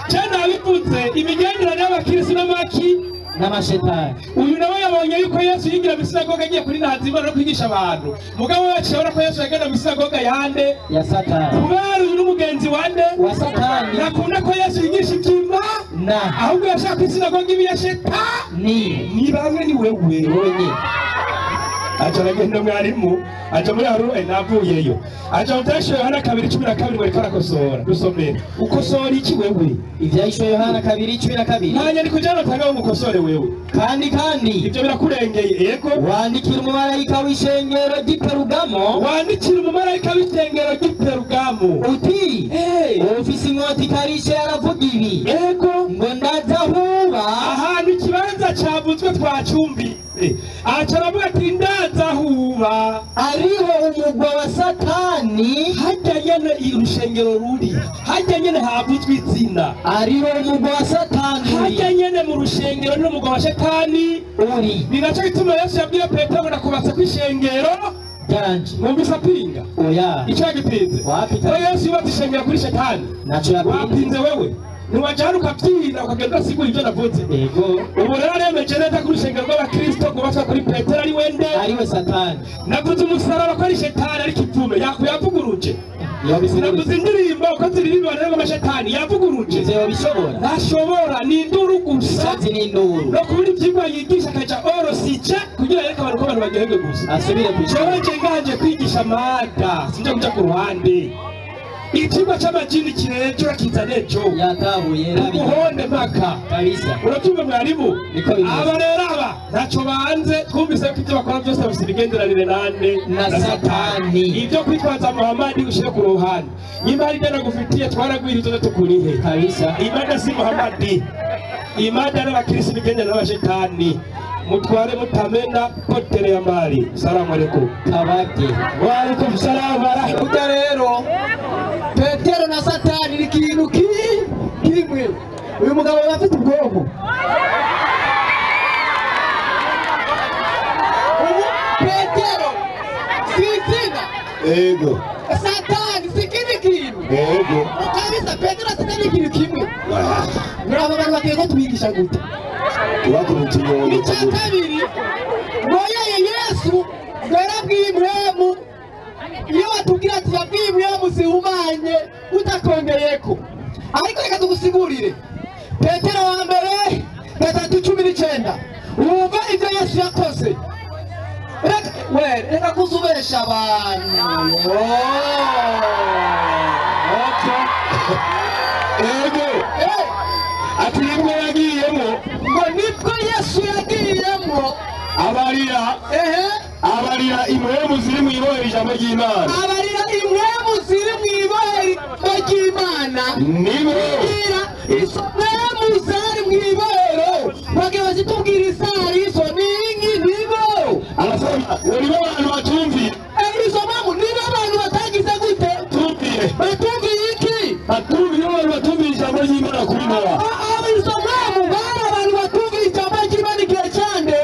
cyane abiputse imigenderanire y'abakirisi n'amaki n'amashetani uyu nawe yabonye yuko Yesu yinjira mu isinagogi agiye kuri Nazima no kwigisha abantu mugabo wacu yabona ko Yesu yagenda mu isinagogi yande ya satani kubera uyu n'umugenzi wande wa satani nakunda ko Yesu yigisha ibyima ahubwo yashaka isinagogi ya shetani ni bamwe ni wewe nyine acha ragenda mwarimu acha muri haru navuyeyo acha mutesho Yohana 2:12 ngo karakosora dusomere ukosora iki wewe ivyayisho Yohana 2:12 nanye ni kujana tanga umukosore wewe kandi ibyo birakurengeye yego wandikira umumarayika w'ishengero ry'Iperugamo uti ofisi inkota ikarishe aravuga ibi yego ngo ndazahuba ahantu ikibanza cyavuzwe twacumbitse acha aravuga ati ndazahuba ariho umugwa wa satani hajya nyene irushengero ruri hajya nyene havuzwe izina ariho umugwa wa satani hajya nyene mu rushengero n'umugwa wa satani uri ninacho gituma Yesu yabwiye Petero ngo nakubase kwishengero byanje mwumvise apinga oya icyo gipinze wapita Yesu yubatse ishengero kuri satani nacho wapinze wewe niwajana ukabyina ukagenda sigura ibyo navuze yego ubu rero aremeje neza kuri ishengero rw'abakristo kubatse kuri Petero ari wende ariwe satani navuze umusaraba ko ari satani ariko ipfume yakuyavuguruje navuze indirimbo ko ziririmba rero amashatani yavuguruje ntashobora ni induru gusa no kubura ibyigwa yigisha akaja orosije kugira reka abantu ko abantu bagihenge gusa asubire jewe nganje kwigisha mada sinje kuja ku ruhande ikigo cy'amajini kirejo kizanejo yatabuye ubuhonde mpaka kabisa uratumva mwarimu aba rero aba ntacyo banze twumvise ko ibyo bakora byose bafite ibigenderanire nande na satani ibyo kwitwaza Muhammad ushire ku ruhande imari ndana gufitiye twaragwirije tukurihe kabisa imada si Muhammad imada n'abakirisi bigendana n'abashetani mutware mutamena potere ya mari salamu alaykum tabake wa alaykum salam wa rahmatullahi rero Petero na satani ni kintu kimwe uyu mugabo afite ubwonko Petero sizina ego satani sikini kintu ego kabisa Petero satani kintu kimwe nabo abantu bakwiye tubigisha gute turakurutiye icya kabiri ngoye Yesu yarabwiye Ibrahimu iyo batubwira ati yabwiye Ibrahimu zihumanye utakongeyeko ariko reka tugusigurire Petero wa mbere 3:19 wumva ibyo Yesu yakoze reka kuzubesha abantu ego ati nibwo yagiyemo ngo nibwo Yesu yagiyemo abarira impwemu ziri mu ibohero ijambo ry'Imana abarira impwemu ziri mu ibohero ry'Imana nibo izo mpwemu zari mu ibohero bagiye bazitubwira isarizo ningi nibo nibo abantu batumviye izo mpamvu nibo abantu batagize gute batumviye iki batumviye abantu batumviye ijambo ry'Imana kuri Nowa izo mpamvu bari abantu batumviye ijambo ry'Imana igihe cyande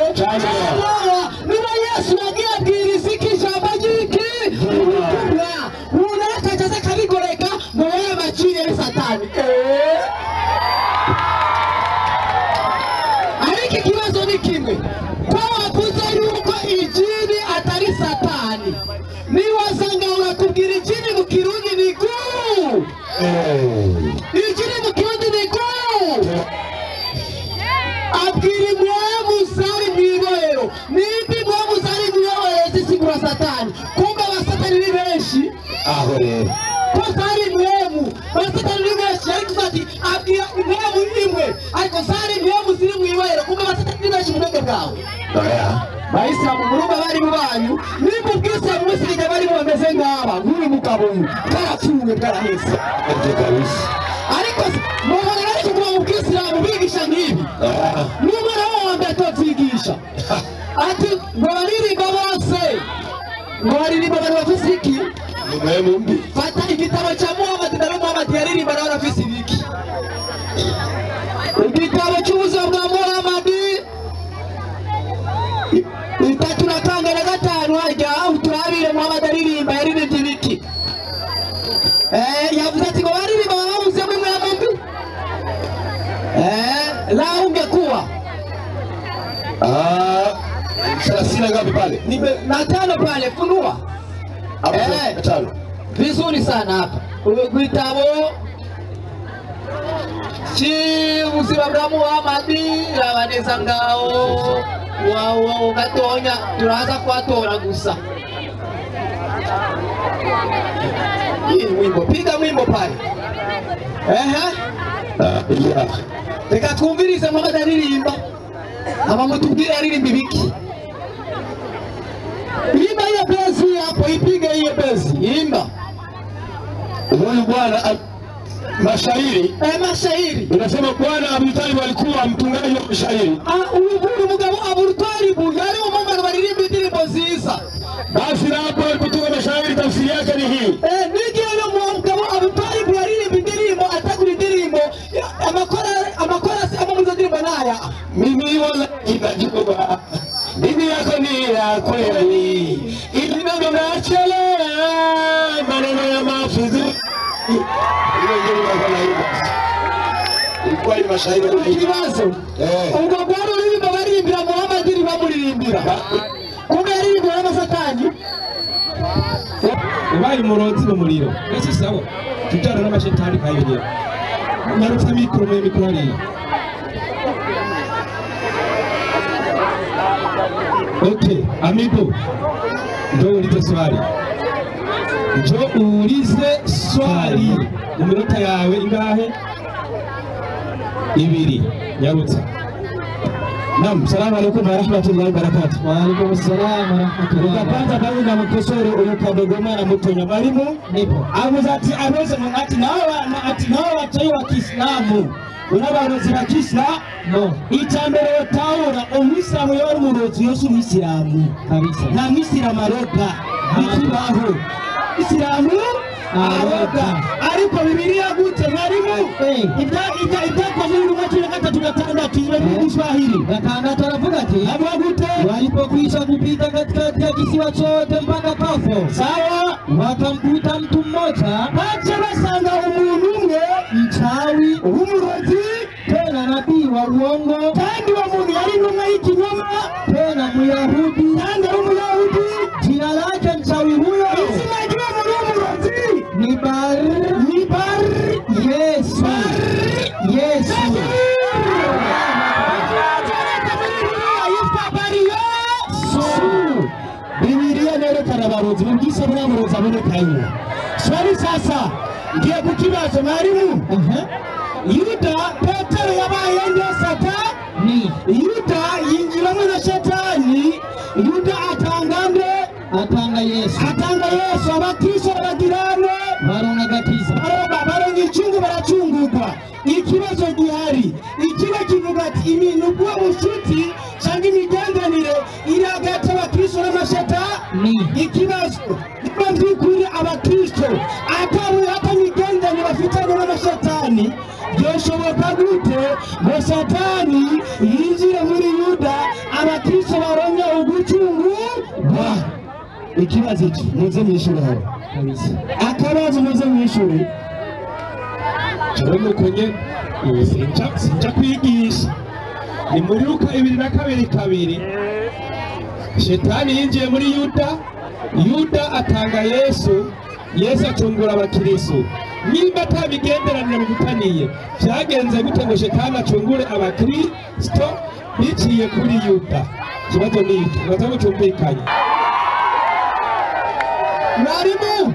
niba Yesu yagiye abwiriza iki ijambo ry'iki runaka akaza akabigoreka ngo wowe baciye satani ariko ikibazo ni kimwe ko wavuze yuko ijini atari satani nibaza ngo uratubwira ijini mu kirundi ni gu ijini mu kirundi ni gu abwira impwemu zari mu ibohero nimba impwemu zari mu ibohero zisigura satani kumbe abasatani ni benshi aho rero ko zari impwemu abasatani ni benshi ariko ati abwira impwemu imwe ariko zari impwemu ziri mu ibohero kumbe abasatani ni benshi mu bwenge bwawe bayisilamu murumva bari mu banyu nimba ubwisilamu musirika bari bameze ngaba nk'uyu mugabo karapfuwe karaheze ariko muhora ariko kuba mu bwisilamu bigisha nk'ibi n'umwana w'uwambere atavyigisha ati ngo baririmba bose ngo baririmba abantu bafise iki fata igitabo ca Muhammad na Muhammad yaririmba nawe arafise ibiki igitabo cy'ubuzima bwa Muhammad 305 hajya uturabire Muhammad aririmba yaririmbye ibiki yavuze ati ngo baririmba babuze mwe mwambi la ungekuwa 30 ngapi pale? Na 5 pale funua. Tano. Vizuri sana hapa. Kuitabo ubuzima bwa Muhammad abaneza ngao wao gatonya turaza kwatora gusa. Hii wimbo piga wimbo pale. Reka twumvirize Muhammad aririmba. Abamutubwira aririmba ibiki. Imba hiyo bezi hapo, ipige hiyo bezi, imba. Huyu bwana mashairi. Mashairi. Unasema bwana Abu Talib alikuwa mtungaji wa mashairi. Huyu mugabo Abu Talib yari umama baririmba indirimbo nziza. Basi hapo alipotunga mashairi tafsiri yake ni hii. Nige yule mugabo Abu Talib yaririmba indirimbo atakuri indirimbo amakora si amamuza ndirimbo naya. Mimi wala ibajuba. Mimi yako ni ya kweli. Ili ndio nachele maneno ya mafizi. Ile ndio wala hiyo. Ilikuwa ni mashairi ya kibazo. Ubwo bwaro uririmba baririmbira Muhammad iri bamuririmbira. Kumbe aririmba na Satani. Ubaye umuronzi mu muriro. Ese sawa. Tutara n'amashetani kayiriye. Marutsa mikro hariya. Okay, amigo. Njoo ulize swali. Njoo ulize swali. Iminota yawe ingahe? 2. Nyarutsa. Naam, salamu alaykum wa rahmatullahi wa barakatuh. Wa alaykum assalam wa rahmatullahi. Ukapata bali na mkosoro ukadogoma na mutonya balimu nipo. Abuzati abeze mu ati nawa watayi wa Kiislamu. Unabarozi ba Kiislamu itambere otawura umwislamu yori murozi yose umwislamu kabisa. Na mwislamu aroga ikibaho. Islamu aroga. Ariko Bibiliya gute mwarimu? Ibya kwa Mungu watu na 3 iwe ni Kiswahili. Gatandatu aravuga ati abo gute walipokwisha kupita katikati ya kisiwa chote mpaka Pafo. Sawa, wakamkuta mtu mmoja bacha basanga umuntu umwe mchawi umurozi tena nabii wa uongo kandi wa Mungu yari ntumwa y'ikinyoma tena Muyahudi kandi Umuyahudi jina lake mchawi huyo izina ry'uwo murozi ni Bar Yesu. Bibiliya nerekana abarozi mubwise n'abarozi abonekayo. Swali sasa ngiye kukibazo mwarimu. Yuda Petero yabaye nde Satani. Yuda yinjiramo na Shetani. Yuda atanga Yesu abakristo bagirane baronagakiza baronga icungu baracungurwa. Ikibazo gihari ikiba kivuga ati ibintu bwo bushuti cyangwa imigendanire iri hagati y'abakristo n'amashetani. Ikibazo niba by'ukuri abakristo hata imigendanire bafitanye n'amashetani byoshoboka gute ngo Satani yinjire muri Yuda abakristo baronye ugucungurwa? Ikibazo iki muze mwishuri hano akabazo muze mwishuri Choromukonye sinja kwigisha ni muri Luka 2:2 Shetani yinjiye muri Yuda atanga Yesu acungura abakristo. Niba atabigenderanira bifitaniye byagenze gute ngo Shetani acungure abakristo biciye kuri Yuda? Kibazo ni iki batamucumbikanye. Mwarimu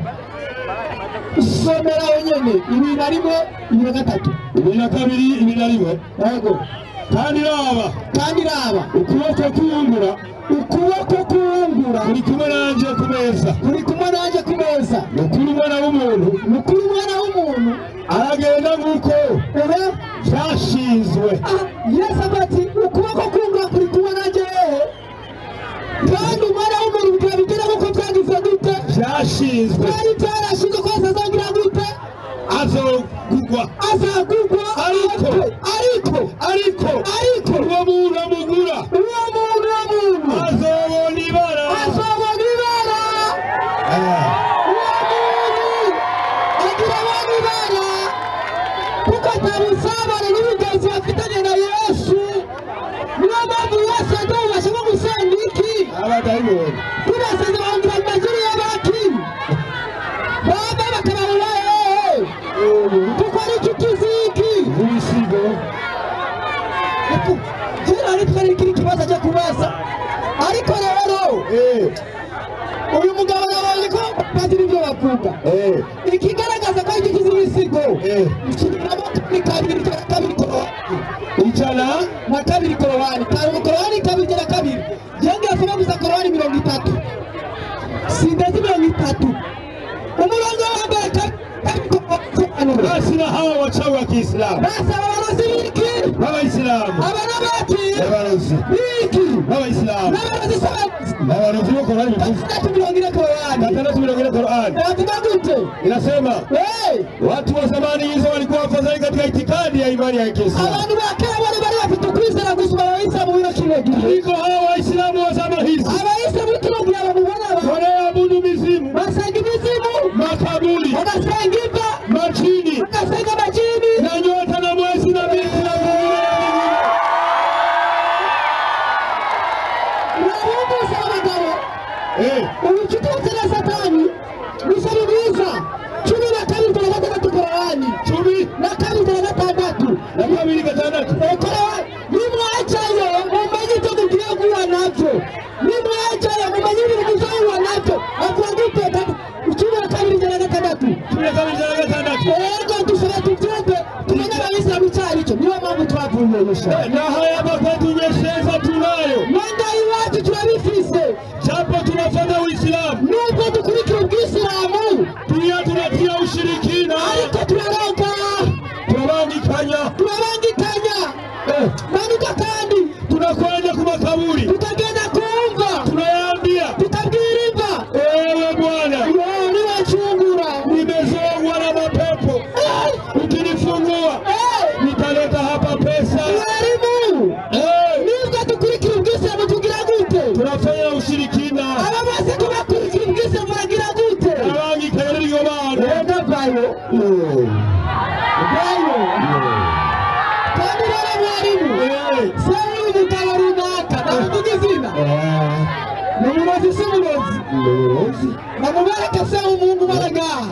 somera wenyene 2:3 2:2 yego kandi raba ukuboko kwiyungura uri kumwe nanje ku meza uri kumwe nanje ku meza mukuru umwana w'umuntu mukuru umwana w'umuntu aragenda nk'uko byashinzwe. Yesu ati ukuboko kumwe kuri kumwe nanje kandi umwana w'umuntu bikaba bigera nk'uko byagize gute byashinzwe kandi byarashinzwe ko azagira gute azogugwa ariko uwo muntu amugura azobona ibara agira abana ibara kuko atabusabane n'ubugenzi bafitanye na Yesu. Niyo mpamvu Yesu adubasha nko gusenga iki abadayimoni tubasenze bangira amajuru y'abaki baba bakababaye kuko ari inshuti ziki z'ibisigo. ari twari kiri kibazo cyo kubaza ariko rero uyu mugabo nabonye ko padiri ibyo bavuga ikigaragaza ko inshuti z'ibisigo ni kabiri icana na kabiri korowani kabiri na kabiri jenge asoma gusa korowani 30 sindezi 30 umurongo wa mbere kabiri basi na hawa wachawi wa Kiislamu basi abarozi biki b'Abayisilamu abana baki abarozi biki b'Abayisilamu n'abarozi sabazi abarozi bo Qur'ani bivuze 3 korowani 3 Qur'ani navuga gute inasema watu wa zamani hizo walikuwa wafadhali katika itikadi ya imani ya Kiislamu. abantu bakera bari bafite kwizera gusoma Abayisilamu bino kinegi kuliko hawa Waislamu wa zama hizi. Abayisilamu kinegi abamubona wanaabudu mizimu, basenga imizimu, makaburi, bagasenga imva, majini, bagasenga majini na nyota na mwezi na miti na vingine. Wabumbuza abagabo ubucuti bafite na Satani bisaba biza 12 tunagatatu Qur'ani 12 Qur'ani nimwachayo mumenye cyo mugiye kuwa navyo nimwachayo mumenye ibintu muzawa navyo akwandike 12 ego dusaba tuvyumve tumenye Abayisilamu cyari cyo niyo mpamvu twavuye yesha na haya makatunyesheza tunayo mwanda iwacu turabifise japo tunafanya Uislamu nuko dukurikira ubwisilamu pia tunatia ushirikina ariko turaroga turabangikanya manuka kandi tunakwenda ku makaburi tutagenda kumva tunayaambia tutabwira imva ewe Bwana ni wachungura nimezongwa na mapepo ukinifungua nitaleta hapa pesa mwalimu nibwo dukurikira ubwisilamu tugira gute tunafanya ushirikina aba bose tubakurikira ubwisilamu bagira gute turabangikanya n'iryo bana enda bayo kandi rero mwalimu sasa umutaba runaka ndavuga izina ni umurozi si umurozi namubaraka se umuntu baragaha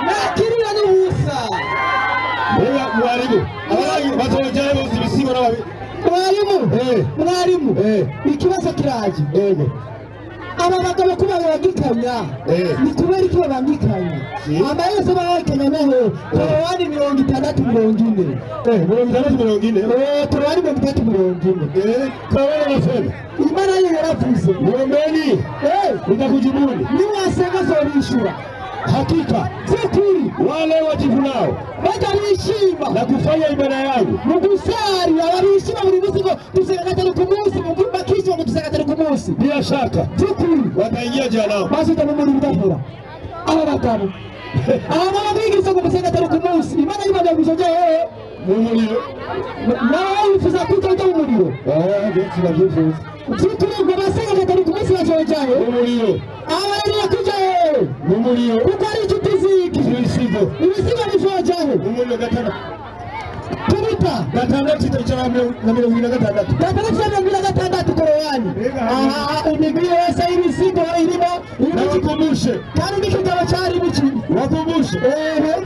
nakiriya n'ubusa mwarimu ikibazo kiraje aba bagabo kuba babangikanya ni kubera iki babangikanya aba yose babangikanya naho Qur'ani 60-40 Qur'ani 60-40 Imana yeye yaravuze muombeni nitakujibuni niwasema zorishura hakika zikuri wale wajivunao batarishima na kufanya ibada yangu mugusari abarishima buri munsi ngo dusenga ku munsi mugubakishwa ngo dusenga ku munsi bila shaka zikuri wataingia jehanamu basi utamumuri bidahura aba bagabo aba babigize ngo dusenga ku munsi Imana yibaga gusoje mumuriro nawe ufuza kutoka umuriro tunavyofuza zikuri ngo basenga ku munsi bazojayo mumuriro abarira kujayo mumuriro kuko ari inshuti ziki ibisigo bizojayo mumuriro Tubita gatandatu itaricana na 26 gatandatu Qur'ani unigwiye wese ibisigo irimo nawakumbushe kandi n'ikigabo cyari biki wakumbushe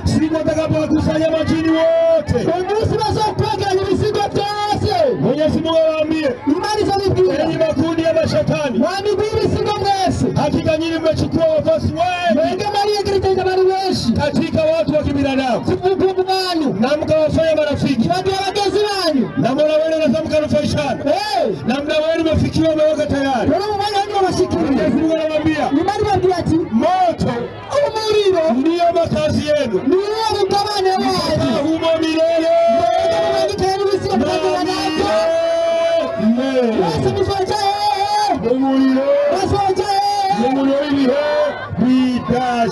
siku watakapokusanya majini wote umunsi bazokwegeranya ibisigo byose Mwenyezi Mungu awaambie Imana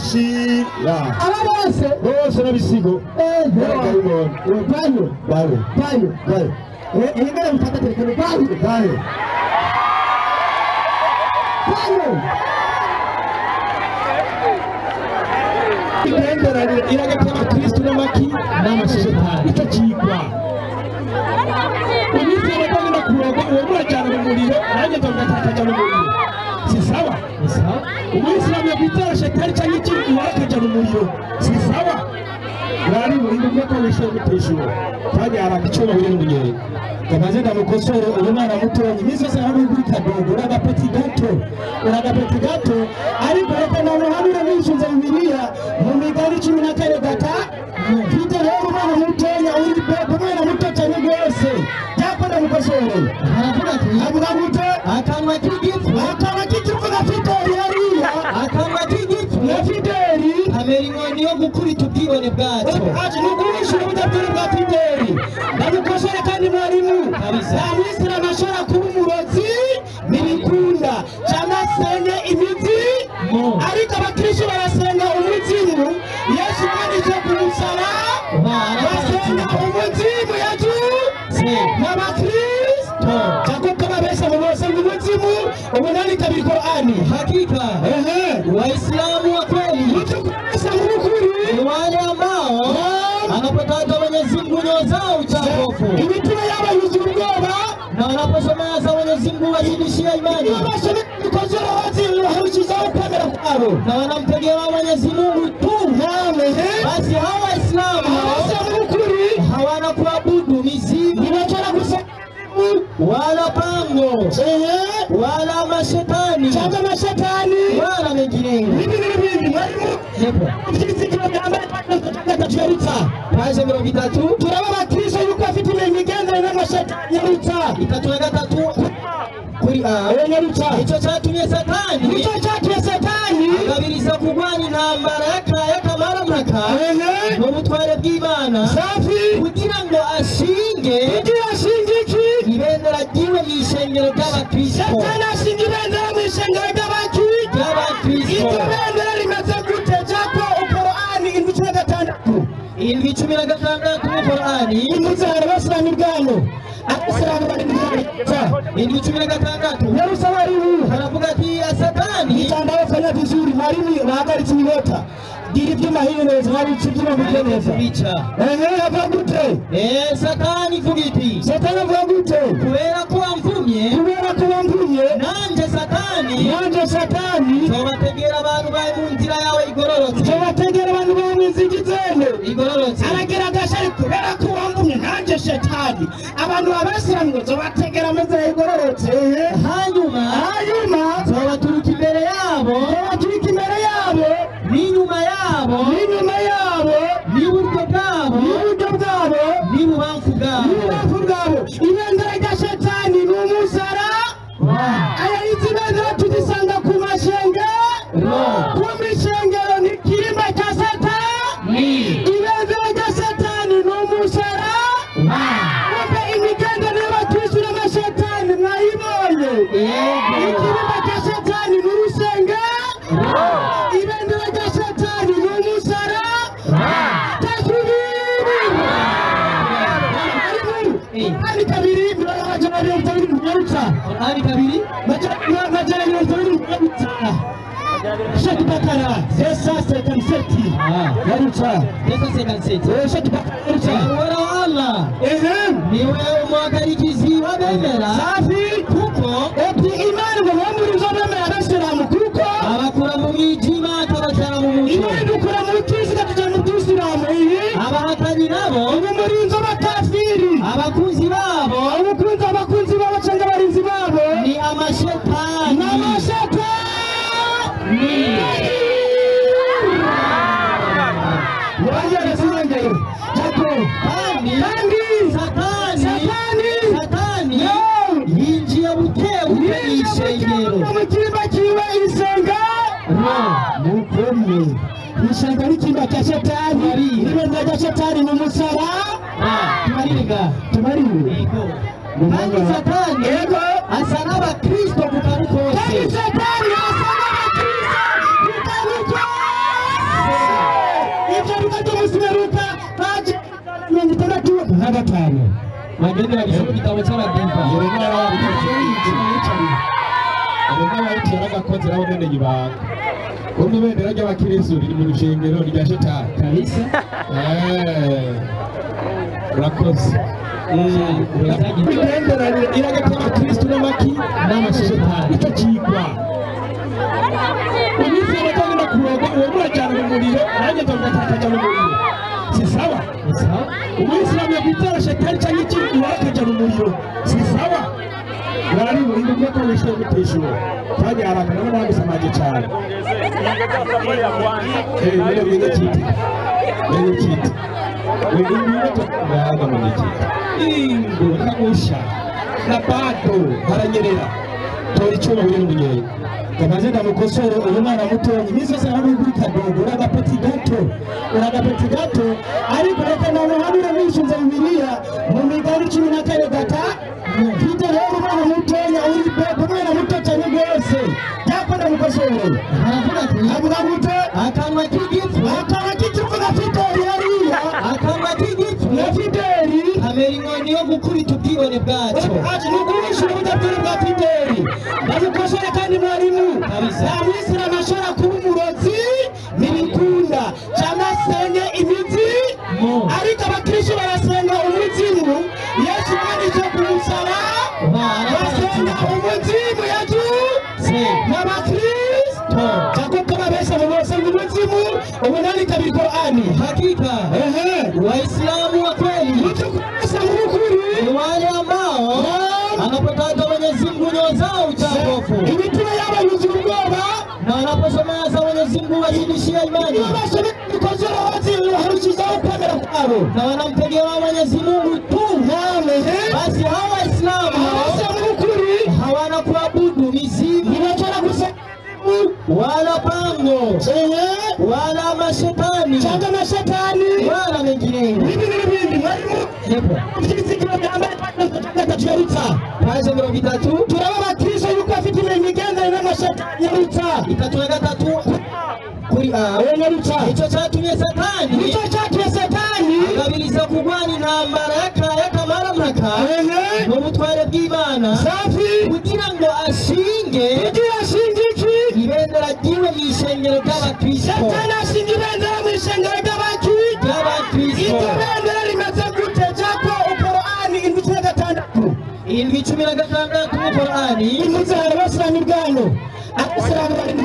amashi aba bose n'abisigo bayo ingana mfata telefone bayo igenderanire iragati y'abakristo n'amaki n'amashetani itakigwa umunsi w'abagenda kuroga uwo murajyana mu muriro nanjye ndamukajya mu muriro si sawa umunsi wamwe kwitera shetani cyangwa ikindi uwarakajya mu muriro si sawa bari mu bindi bw'akoresho guteshura kandi aragicoba buri munyenga kabaze ndamukosoro uyu mwana mutonya iminsi yose hamwe kuri kadogo uragapeti gato ariko reka namuhanura nishinze bibiliya mu migani 14 gata mfite rero umwana mutonya uri bebe umwana muto cyane rwose cyako ndamukosoro avuga gute akanwa k'igifu gafite hariya akanwa k'igifu gafite kamera inkoni yo gukubita ubwibone bwacu aje nugurisha ubudabwire bwa Fideli ndamukosora kandi mwarimu Abisira amashora kuba umurozi ntibikunda cyangwa senye imizi ariko abakristo barasenga umuzimu Yesu mwanije kumusara basenga umuzimu yacu n'abakristo cyangwa kababesha mu bose umuzimu umunani kabiri Qur'ani hakika waislamu wa kweli ni wale ambao anapotaka Mwenyezi Mungu nyoyo zao uchafu imitume yao yuzu ubwoba na wanaposomeza Mwenyezi Mungu wazidishia imani kuzora wazi harushiza upendera kwao na wanamtegemea Mwenyezi Mungu tu basi hawa Waislamu hawana kuabudu mizimu inachora kusema wala pango wala mashetani wala mengineyo Paje 3 turaba bakristo yuko afite imigenda n'amashetani itatu na gatatu kuri nyarutsa icyo cyatumye satani agabiriza kurwanya intambara y'akamaramaka n'ubutware bw'Imana kugira ngo ashinge ibendera ryiwe mu ishengero ry'abakristo satani ashinga ibendera mu ishengero ry'abakristo ibendera rimeze gute jako Qur'ani 16 mu Qur'ani imuzara basirani bwano akisiramu bari indwi 16 Yerusalemu haravuga ati satani itandao fanya vizuri marini bahagaritse iminota gira ibyuma hineza hari ikibyuma mugeneza bica avuga gute satani vuga iti satani avuga gute kubera ko wamvumye nanje satani zobategera abantu bari mu nzira yawe igororotse aragera gashari kubera ko wamvumye nanje shetani abantu babasiramu zobategera amazira igororotse hanyuma zobaturuka imbere yabo n'inyuma yabo n'iburyo bwabo n'ibubamfu bwabo ibendera rya shetani ni umusara aya izibendera tuzisanga ku mashengero ku mishengero ni kirimba cya satani ibendera rya satani ni umusara kumbe imigendere y'abakristo n'amashetani mwayibonye ikirimba cya satani ni urusengero ibendera rya satani ni umusara Ari kabiri majana Shaki Bakara, Zesa 57. Yarucha. Zesa 57. Shaki Bakara. Wala Allah. Niwe umwagarikizi wa bendera. Safi kuko eti imani muhamuri zo bendera abasilamu kuko abakura mu mijima akabasara mu muco. Imani dukura mu kisi katujya mu Isilamu abahakanyi nabo umurinzo bakafiri abakunzi babo cyangwa abarinzi babo ni amashetani satani yinjiye butebuke ishengero mu kimba kiwe isengero mukome ishengero ikimba cya shetani ibendera rya shetani ni umusara tumarire kandi satani asa n'abakristo ku kantu kose bagende babisoma igitabo cy'abadiva Yeremiya yarabicaye agakoze nabo bene ibanga kumbe ibendera ry'abakirisitu riri mu rushengero rya shetani kabisa urakoze imigenderanire iragati y'abakirisitu n'amashetani icyo kigwa iminsi y'abatagenda kuroga uwo murajyana mu muriro nanjye nzamugataja mu muriro si sawa umuyisilamu yakwitera shetani cyangwa ikindi iwara akajya mu muriro si sawa bari mu bintu byo koresha guteshura kandi harakana n'abagusamaje cyane wewe mwenye kiti wewe ndaga mwenye kiti ingo kagusha na bado haranyerera tori cyuma buri munyeyi kabaze ndamukosoro uyu mwana mutonyi misose hamwe kuri kadogo uragapeti gato ariko reka nawe hamwe n'ishinze Bibiliya mu migani 14 gata Vita leo mwana mutonya uri bebe mwana muto cyane rwose yakunda mukosoro avuga muto akanwa k'igifu na Fideli hariya akanwa k'igifu na Fideli ameringo niyo gukubita ubwibone bwacu ati nugurisha ubudabwire bwa Fideli ndamukosora kandi mwarimu abisira amashora kuba umurozi ntibikunda cyangwa senye imizi ariko abakristo barasenga umuzimu Yesu mwanditse ku musara basenga umuzimu yagize n'abakristo cyangwa babesha mu bose umuzimu ubunani kabiri Qur'ani hakika waislamu wa kweli ni wale ambao anapotaja Mwenyezi Mungu nyoyo zao uchagofu imitume yao yuzu ubwoba na wanaposomeza Mwenyezi Mungu wazidishia imani na wanamtegemea Mwenyezi Mungu tu basi hawa waislamu hawana kuabudu mizimu wala pango wala mashetani wala mengineyo Paje 3 turaba Kristo yuko afite imigenda n'amashetani itatu na gatatu kuri wenyaruca icyo cyatumye satani agabiliza kugwana intambara y'akamaramaka mu butware bw'Imana safi kugira ngo ashinge ibendera ryiwe mu ishengero ry'abakristo satani ashinga ibendera mu ishengero ry'abakristo iryo bendera rimeze gute jako Qur'ani 16 mu Qur'ani imuzahara basirani bwano abasiramu bari mu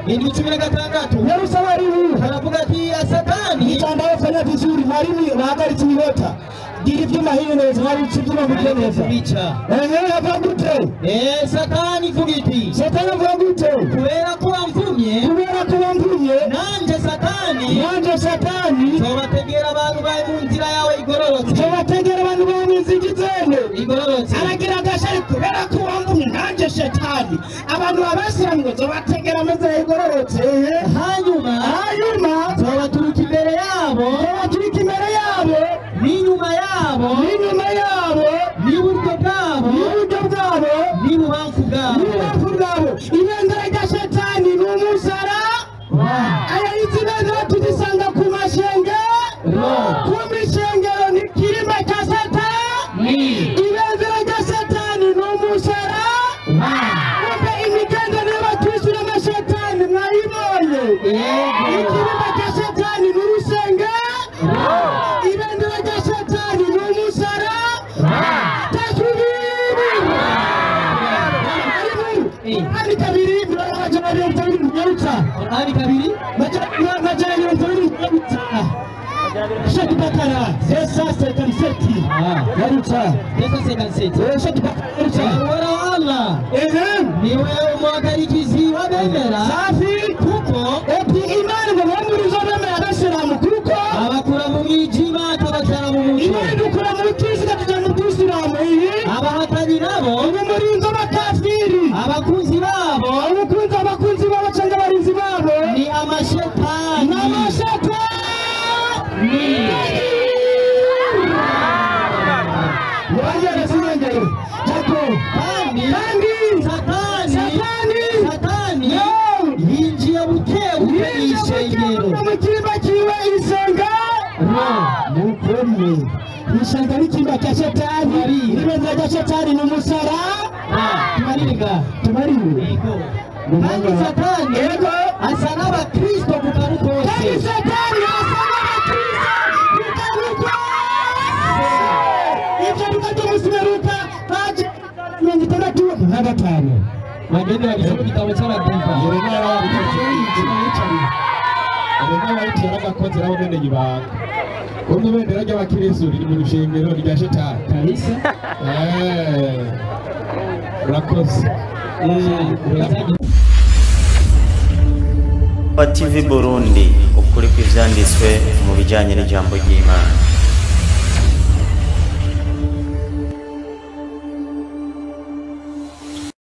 indwi 16 Yerusalemu haravuga ati satani itanda wafanya vizuri marini bahagaritse inyota gira ibyuma neza hari icyuma mugeneza bica avagute satani vugiti satani avagute kubera ko wamvumye nanje satani bategera abantu bari mu nzira yawe igororotse aragira gashari kubera ko wamvumye nanje satani abantu babasiramu ngo bategera amaze igororotse hanyuma baturuka imbere yabo n'inyuma yabo n'iburyo bwabo n'ibubamfu bwabo ibendera rya satani ni umusara aya izibendera tuzisanga ku mashengero ku mishengero ni kirima cya satani ibendera rya satani ni umusara kumbe imigendere y'abakristo n'amashetani mwayibonye ikirima cya satani ni urusengero ibendera rya satani ni umusara Qur'ani kabiri Shati Bakara, Esa 57. Yarucha. Esa 57. Shati Bakara. Wala Allah. Ni wewe mwagarikizi wa bendera. Safi. Kuko. Eti imani mu bamurizo bemera abasiramu kuko. Abakura mu mijima atabakara mu muco. Imani dukura mu kisi katujya mu Isilamu. Abahatani nabo. Umurinzo bakafiri. Abakunzi babo cyangwa abarinzi babo. Ni amashetani. Satani yinjiye bukebuke ishengero mu kirimba kiwe isengero ishanga n'ikimba cya shetani ibendera rya shetani ni umusara tumarire kandi satani asa n'abakristo ku kantu kose kandi satani asa n'abakristo ku kantu kose ibyo bikatumusmeruka haje 65 bagende bagisoma igitabo cy'abadiva Yeremiya Yeremiya gakoze nabo bene gibanga umwe bendera ry'abakristo riri mu rushengero rya shetani kalisa urakoze TV Burundi ukuri kw'ivyanditswe mu bijanye n'ijambo ry'Imana.